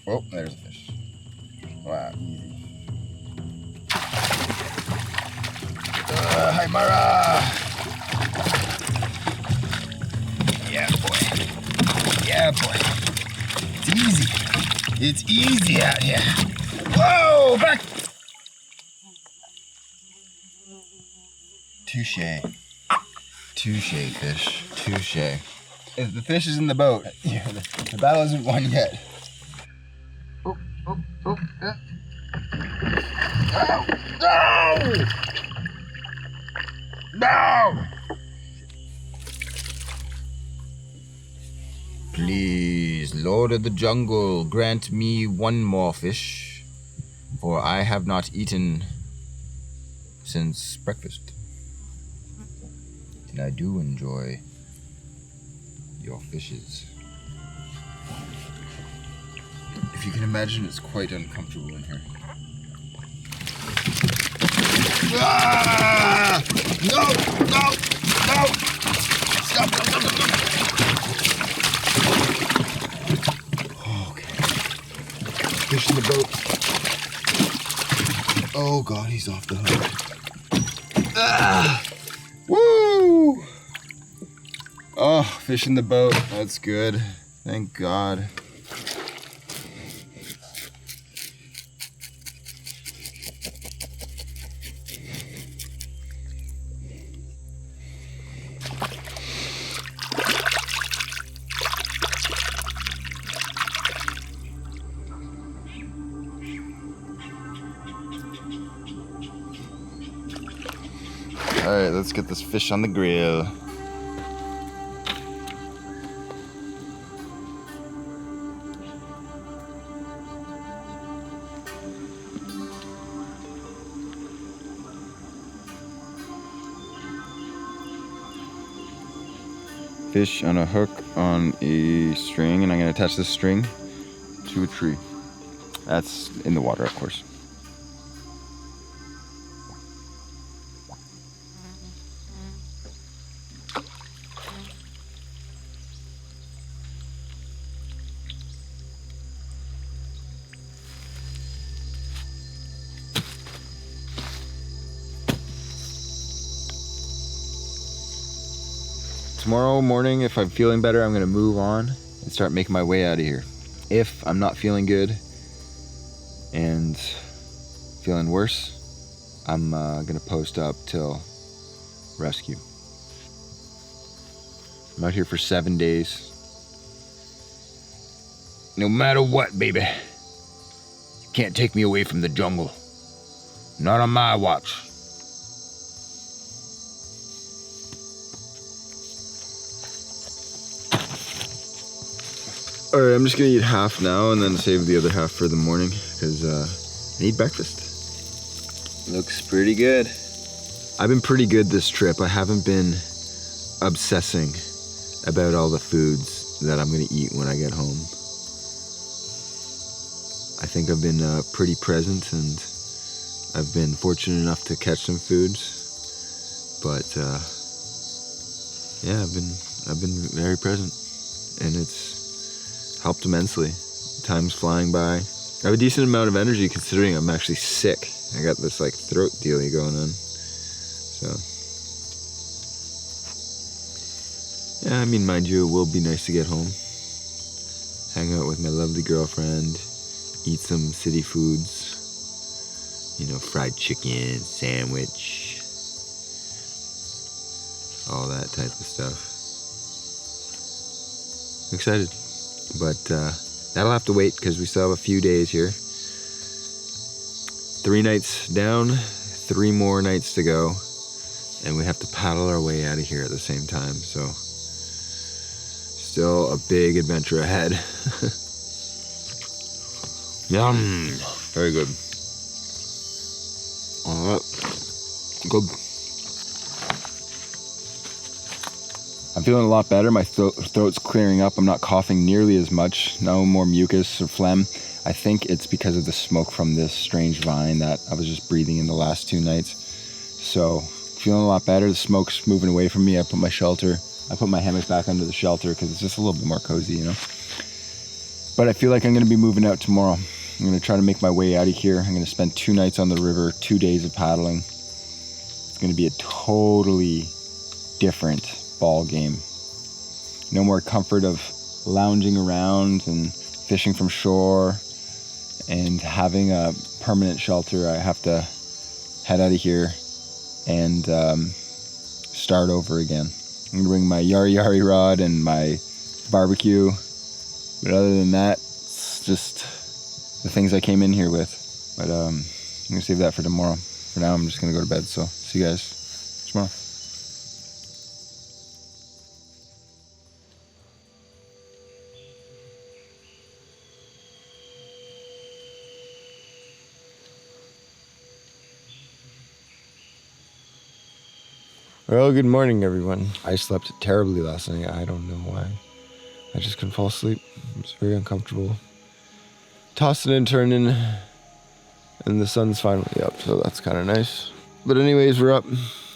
Oh, there's a fish. Wow, easy. Hi, Mara! Yeah, boy. Yeah, boy. It's easy. It's easy out here. Whoa, back! Touche. Touche, fish. Touche. If the fish is in the boat, yeah, the battle isn't won yet. No! No! Please, Lord of the Jungle, grant me one more fish, for I have not eaten since breakfast. And I do enjoy your fishes. If you can imagine, it's quite uncomfortable in here. Ah! No! No! No! Stop! Stop! Stop! Stop! Okay. Fish in the boat. Oh God, he's off the hook. Ah! Woo! Oh, fish in the boat. That's good. Thank God. All right, let's get this fish on the grill. Fish on a hook on a string, and I'm going to attach this string to a tree. That's in the water, of course. Tomorrow morning, if I'm feeling better, I'm gonna move on and start making my way out of here. If I'm not feeling good and feeling worse, I'm gonna post up till rescue. I'm out here for 7 days. No matter what, baby. You can't take me away from the jungle. Not on my watch. Alright, I'm just gonna eat half now and then save the other half for the morning because I need breakfast. Looks pretty good. I've been pretty good this trip. I haven't been obsessing about all the foods that I'm gonna eat when I get home. I think I've been pretty present and I've been fortunate enough to catch some foods, but yeah, I've been very present and it's helped immensely. Time's flying by. I have a decent amount of energy considering I'm actually sick. I got this like throat dealy going on. So yeah, I mean, mind you, it will be nice to get home. Hang out with my lovely girlfriend, eat some city foods. You know, fried chicken, sandwich, all that type of stuff. I'm excited. But that'll have to wait because we still have a few days here. 3 nights down, 3 more nights to go, and we have to paddle our way out of here at the same time. So still a big adventure ahead. Yum, very good. All right, good. I'm feeling a lot better. My throat's clearing up. I'm not coughing nearly as much. No more mucus or phlegm. I think it's because of the smoke from this strange vine that I was just breathing in the last 2 nights. So feeling a lot better. The smoke's moving away from me. I put my hammock back under the shelter because it's just a little bit more cozy, you know. But I feel like I'm gonna be moving out tomorrow. I'm gonna try to make my way out of here. I'm gonna spend 2 nights on the river, 2 days of paddling. It's gonna be a totally different ball game. No more comfort of lounging around and fishing from shore and having a permanent shelter. I have to head out of here and start over again. I'm gonna bring my yari rod and my barbecue, but other than that, it's just the things I came in here with. But I'm gonna save that for tomorrow. For now, I'm just gonna go to bed, so see you guys tomorrow. Well, good morning, everyone. I slept terribly last night. I don't know why. I just couldn't fall asleep. It was very uncomfortable. Tossing and turning, and the sun's finally up, so that's kind of nice. But anyways, we're up.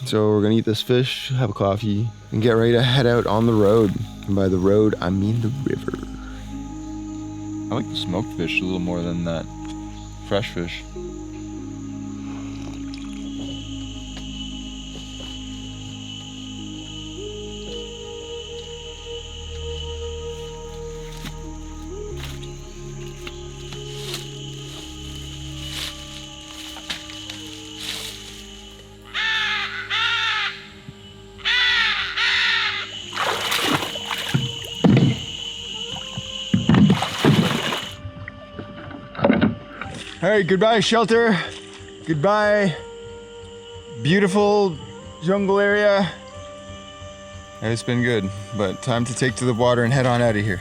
So we're gonna eat this fish, have a coffee, and get ready to head out on the road. And by the road, I mean the river. I like the smoked fish a little more than that fresh fish. All right, goodbye shelter. Goodbye beautiful jungle area. It's been good, but time to take to the water and head on out of here.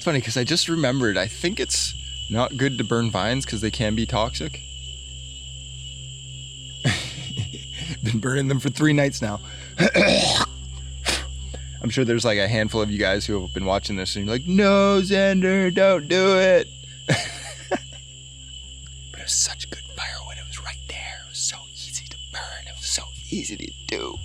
funny because I just remembered, I think it's not good to burn vines because they can be toxic. Been burning them for 3 nights now. I'm sure there's like a handful of you guys who have been watching this and you're like, no, Xander, don't do it. But it was such good fire when it was right there. It was so easy to burn. It was so easy to do.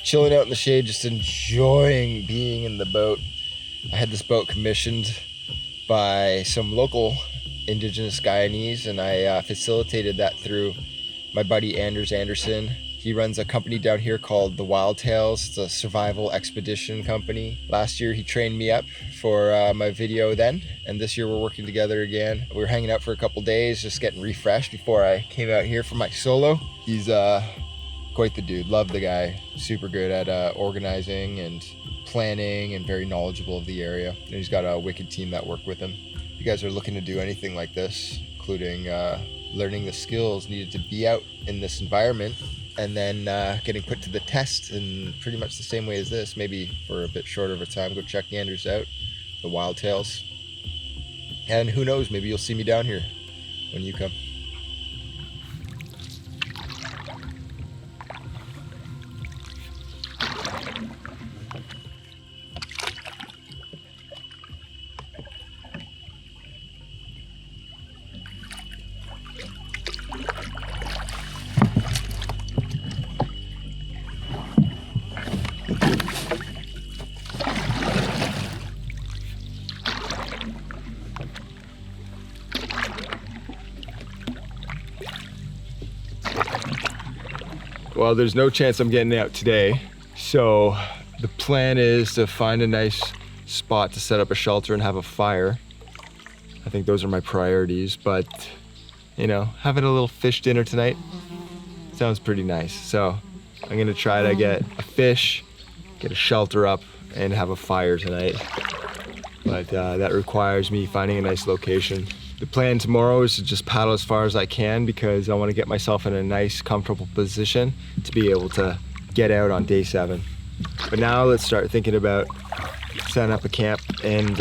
Chilling out in the shade, just enjoying being in the boat. I had this boat commissioned by some local indigenous Guyanese, and I facilitated that through my buddy Anders Anderson. He runs a company down here called The Wild Tales. It's a survival expedition company. Last year he trained me up for my video then, and this year we're working together again. We were hanging out for a couple days, just getting refreshed before I came out here for my solo. He's quite the dude. Love the guy. Super good at organizing and planning and very knowledgeable of the area. And he's got a wicked team that work with him. If you guys are looking to do anything like this, including learning the skills needed to be out in this environment and then getting put to the test in pretty much the same way as this, maybe for a bit shorter of a time, go check Anders out, The Wild Tales. And who knows, maybe you'll see me down here when you come. Well, there's no chance I'm getting out today. So the plan is to find a nice spot to set up a shelter and have a fire. I think those are my priorities, but you know, having a little fish dinner tonight sounds pretty nice. So I'm gonna try to get a fish, get a shelter up, and have a fire tonight. But that requires me finding a nice location. The plan tomorrow is to just paddle as far as I can because I want to get myself in a nice, comfortable position to be able to get out on day 7. But now let's start thinking about setting up a camp and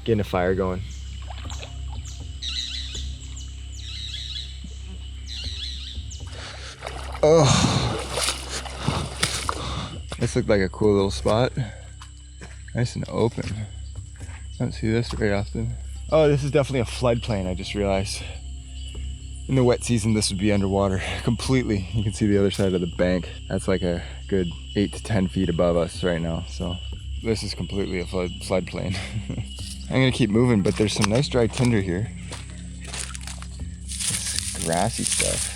getting a fire going. Oh, this looked like a cool little spot. Nice and open. I don't see this very often. Oh, this is definitely a floodplain, I just realized. In the wet season, this would be underwater completely. You can see the other side of the bank. That's like a good 8 to 10 feet above us right now. So this is completely a floodplain. I'm gonna keep moving, but there's some nice dry tinder here. This grassy stuff.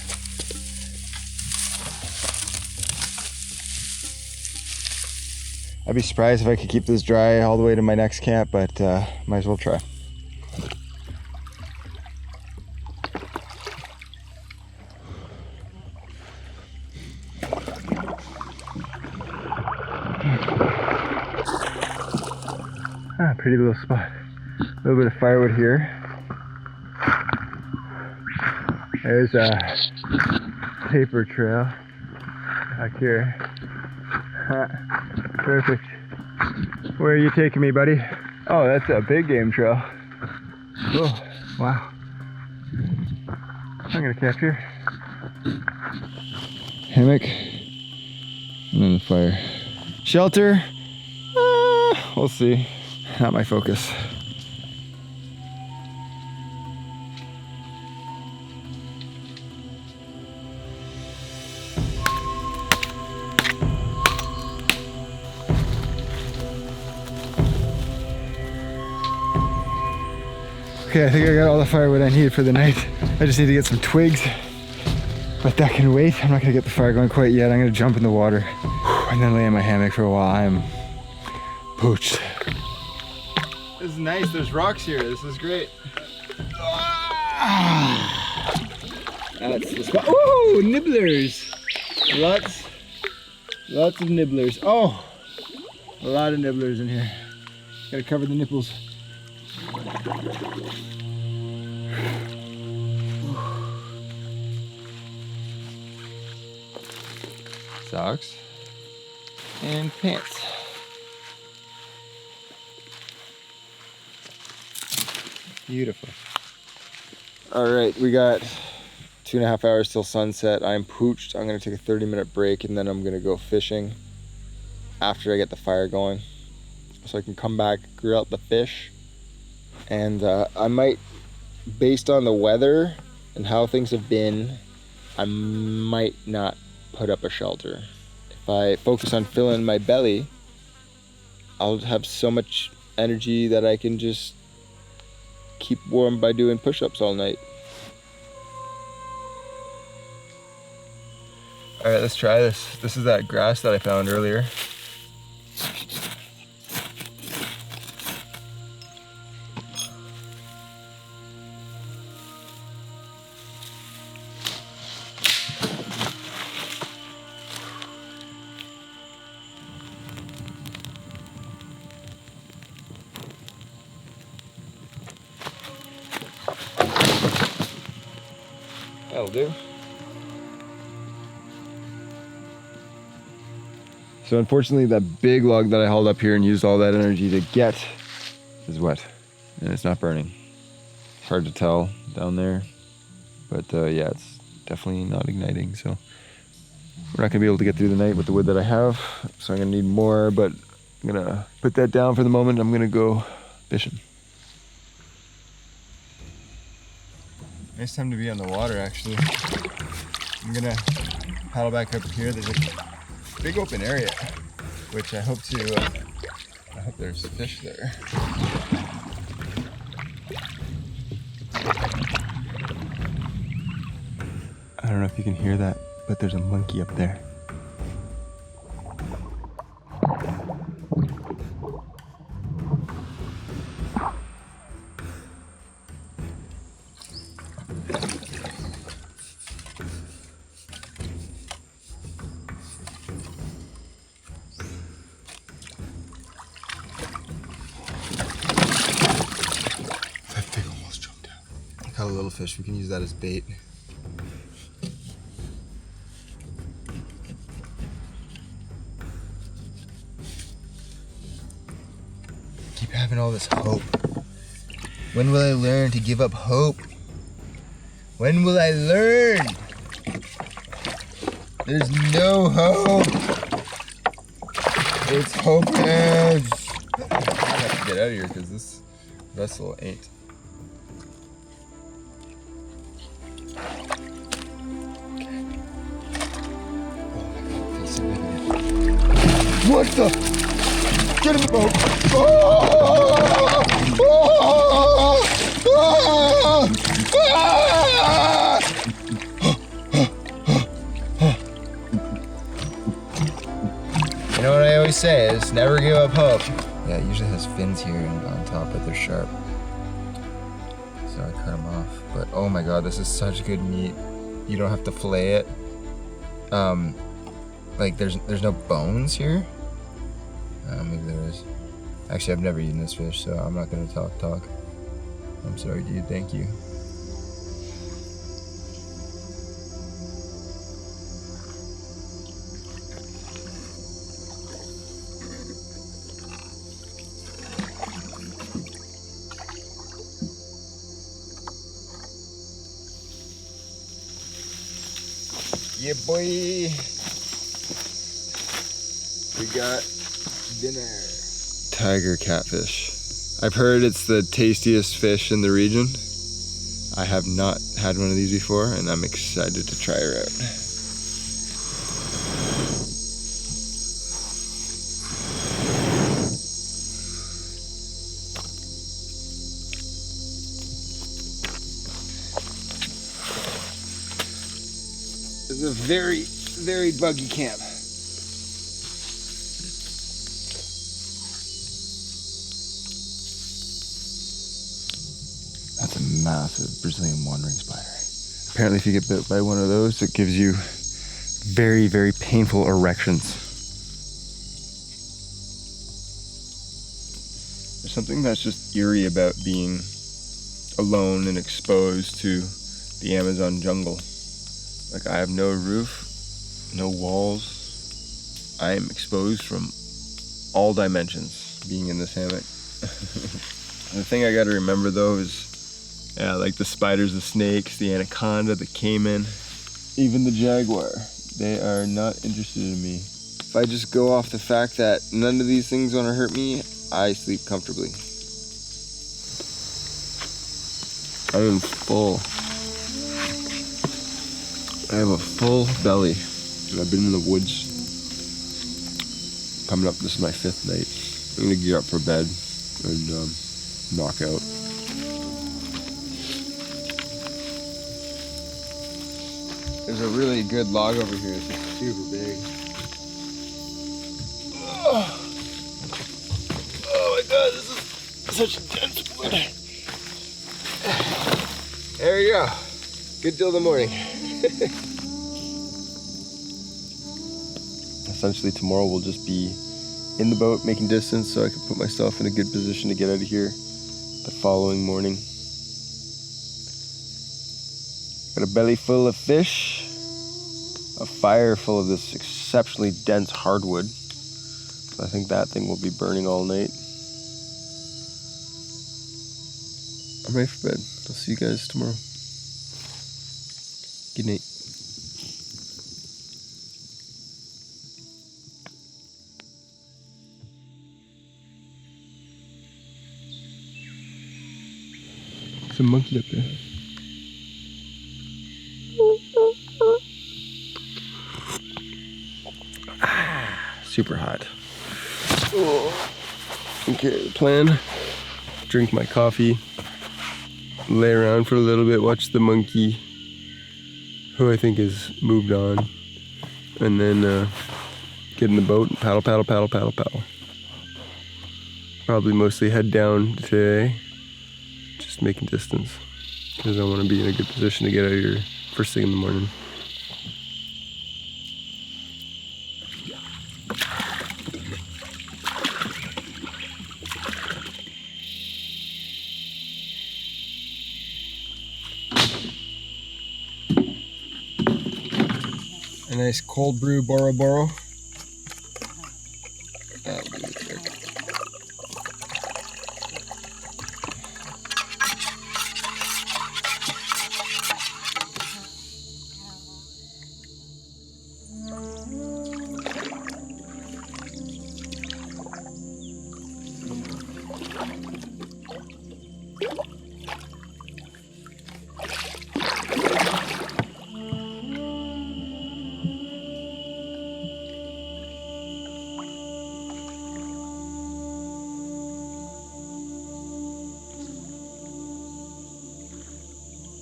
I'd be surprised if I could keep this dry all the way to my next camp, but might as well try. Pretty little spot. A little bit of firewood here. There's a paper trail back here. Perfect. Where are you taking me, buddy? Oh, that's a big game trail. Oh, wow. I'm gonna camp here. Hammock. And then the fire. Shelter. We'll see. Not my focus. Okay, I think I got all the firewood I need for the night. I just need to get some twigs, but that can wait. I'm not gonna get the fire going quite yet. I'm gonna jump in the water and then lay in my hammock for a while. I'm poached. This is nice, there's rocks here, this is great. That's the spot. Ooh, nibblers! Lots of nibblers. Oh, a lot of nibblers in here. Gotta cover the nipples. socks, and pants. Beautiful. All right, we got 2.5 hours till sunset. I'm pooched. I'm gonna take a 30-minute break and then I'm gonna go fishing after I get the fire going, so I can come back, grill out the fish, and I might, based on the weather and how things have been, I might not put up a shelter. If I focus on filling my belly, I'll have so much energy that I can just keep warm by doing push-ups all night. All right, let's try this. This is that grass that I found earlier. That'll do. So unfortunately that big log that I hauled up here and used all that energy to get is wet and it's not burning. It's hard to tell down there, but yeah, it's definitely not igniting. So we're not gonna be able to get through the night with the wood that I have. So I'm gonna need more, but I'm gonna put that down for the moment. I'm gonna go fishing. Nice time to be on the water, actually. I'm gonna paddle back up here. There's a big open area, which I hope there's fish there. I don't know if you can hear that, but there's a monkey up there. A little fish, we can use that as bait. Keep having all this hope. When will I learn to give up hope? When will I learn? There's no hope. It's hopeless. I have to get out of here because this vessel ain't. What the? Get in the boat! Oh! Oh! Oh! You know what I always say is never give up hope. Yeah, it usually has fins here and on top, but they're sharp. So I cut them off. But oh my god, this is such good meat. You don't have to fillet it. Like there's no bones here. Maybe there is. Actually, I've never eaten this fish, so I'm not gonna talk. I'm sorry, dude. Thank you. Yeah, boy. We got dinner. Tiger catfish. I've heard it's the tastiest fish in the region. I have not had one of these before, and I'm excited to try her out. It's a very, very buggy camp. That's a massive Brazilian wandering spider. Apparently if you get bit by one of those, it gives you very, very painful erections. There's something that's just eerie about being alone and exposed to the Amazon jungle. Like I have no roof, no walls, I am exposed from all dimensions being in this hammock. The thing I gotta remember though is, yeah, like the spiders, the snakes, the anaconda, the caiman, even the jaguar, they are not interested in me. If I just go off the fact that none of these things wanna hurt me, I sleep comfortably. I am full. I have a full belly. And I've been in the woods. Coming up, this is my 5th night. I'm gonna gear up for bed and knock out. There's a really good log over here. It's just super big. Oh my god, this is such a dense wood. There you go. Good till the morning. Essentially tomorrow we'll just be in the boat making distance so I can put myself in a good position to get out of here the following morning. Got a belly full of fish, a fire full of this exceptionally dense hardwood. So I think that thing will be burning all night. I'm ready for bed. I'll see you guys tomorrow. Good night. There's a monkey up there. Super hot. Oh. Okay, the plan, drink my coffee, lay around for a little bit, watch the monkey, who I think has moved on, and then get in the boat and paddle. Probably mostly head down today, just making distance, because I want to be in a good position to get out of here first thing in the morning. A nice cold brew Boro Boro. That'll do the trick.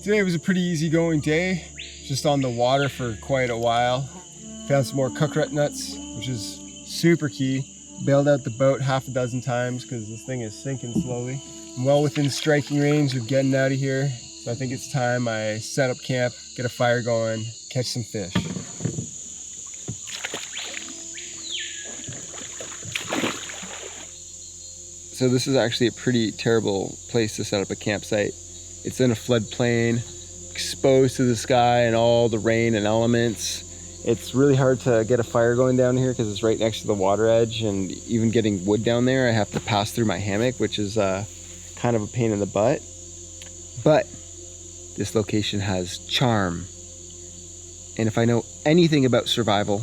Today was a pretty easygoing day, just on the water for quite a while. Found some more coconut nuts, which is super key. Bailed out the boat half a dozen times because this thing is sinking slowly. I'm well within striking range of getting out of here, so I think it's time I set up camp, get a fire going, catch some fish. So this is actually a pretty terrible place to set up a campsite. It's in a floodplain, exposed to the sky and all the rain and elements. It's really hard to get a fire going down here because it's right next to the water edge, and even getting wood down there, I have to pass through my hammock, which is kind of a pain in the butt. But this location has charm. And if I know anything about survival,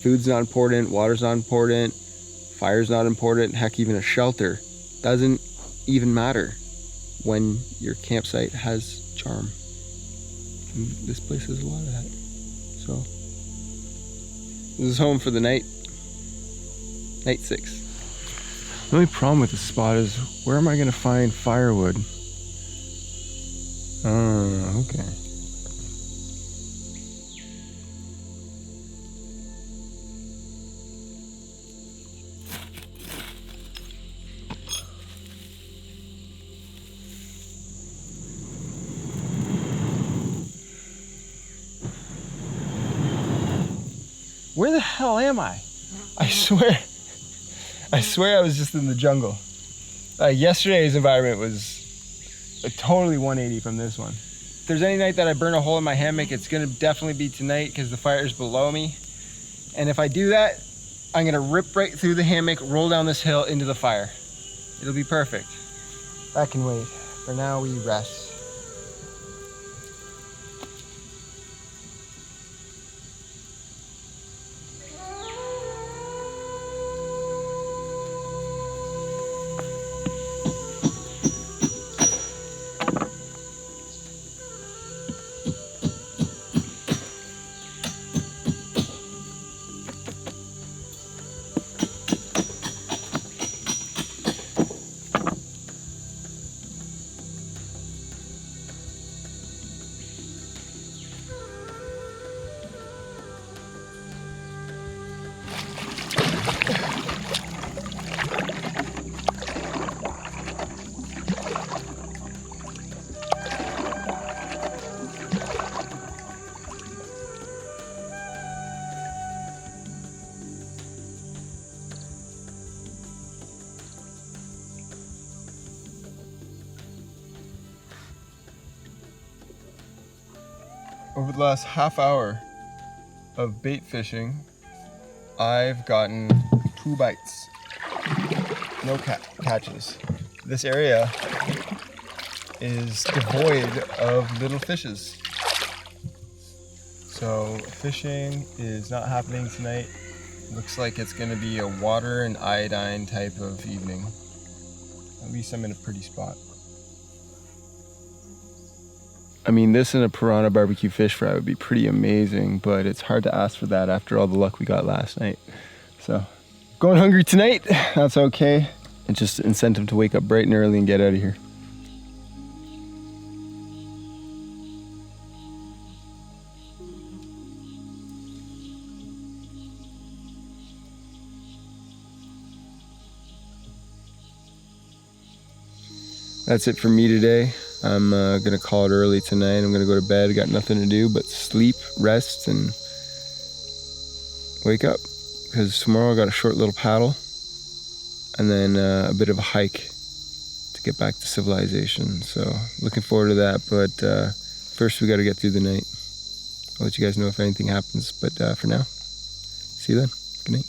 food's not important, water's not important, fire's not important, heck, even a shelter doesn't even matter when your campsite has charm. And this place has a lot of that. So this is home for the night. Night 6. The only problem with this spot is, where am I gonna find firewood? Oh, okay. Where the hell am I? I swear I was just in the jungle. Yesterday's environment was totally 180 from this one. If there's any night that I burn a hole in my hammock, it's gonna definitely be tonight because the fire's below me. And if I do that, I'm gonna rip right through the hammock, roll down this hill into the fire. It'll be perfect. That can wait. For now, we rest. Over the last half hour of bait fishing, I've gotten 2 bites. No catches. This area is devoid of little fishes. So fishing is not happening tonight. Looks like it's gonna be a water and iodine type of evening. At least I'm in a pretty spot. I mean, this and a piranha barbecue fish fry would be pretty amazing, but it's hard to ask for that after all the luck we got last night. So, going hungry tonight, that's okay. It's just incentive to wake up bright and early and get out of here. That's it for me today. I'm gonna call it early tonight. I'm gonna go to bed. I got nothing to do but sleep, rest, and wake up. Because tomorrow I got a short little paddle and then a bit of a hike to get back to civilization. So looking forward to that. But first we gotta get through the night. I'll let you guys know if anything happens. But for now, see you then. Good night.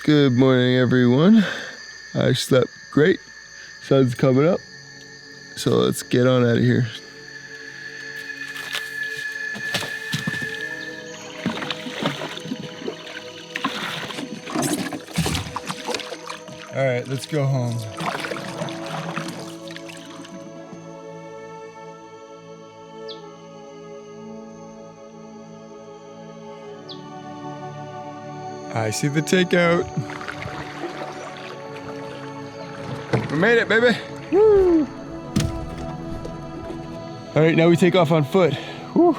Good morning, everyone. I slept great. Sun's coming up. So let's get on out of here. All right, let's go home. I see the takeout. We made it, baby. Woo! All right, now we take off on foot. Woo!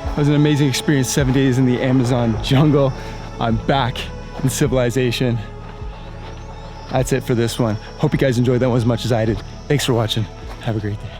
It was an amazing experience, 7 days in the Amazon jungle. I'm back in civilization. That's it for this one. Hope you guys enjoyed that one as much as I did. Thanks for watching. Have a great day.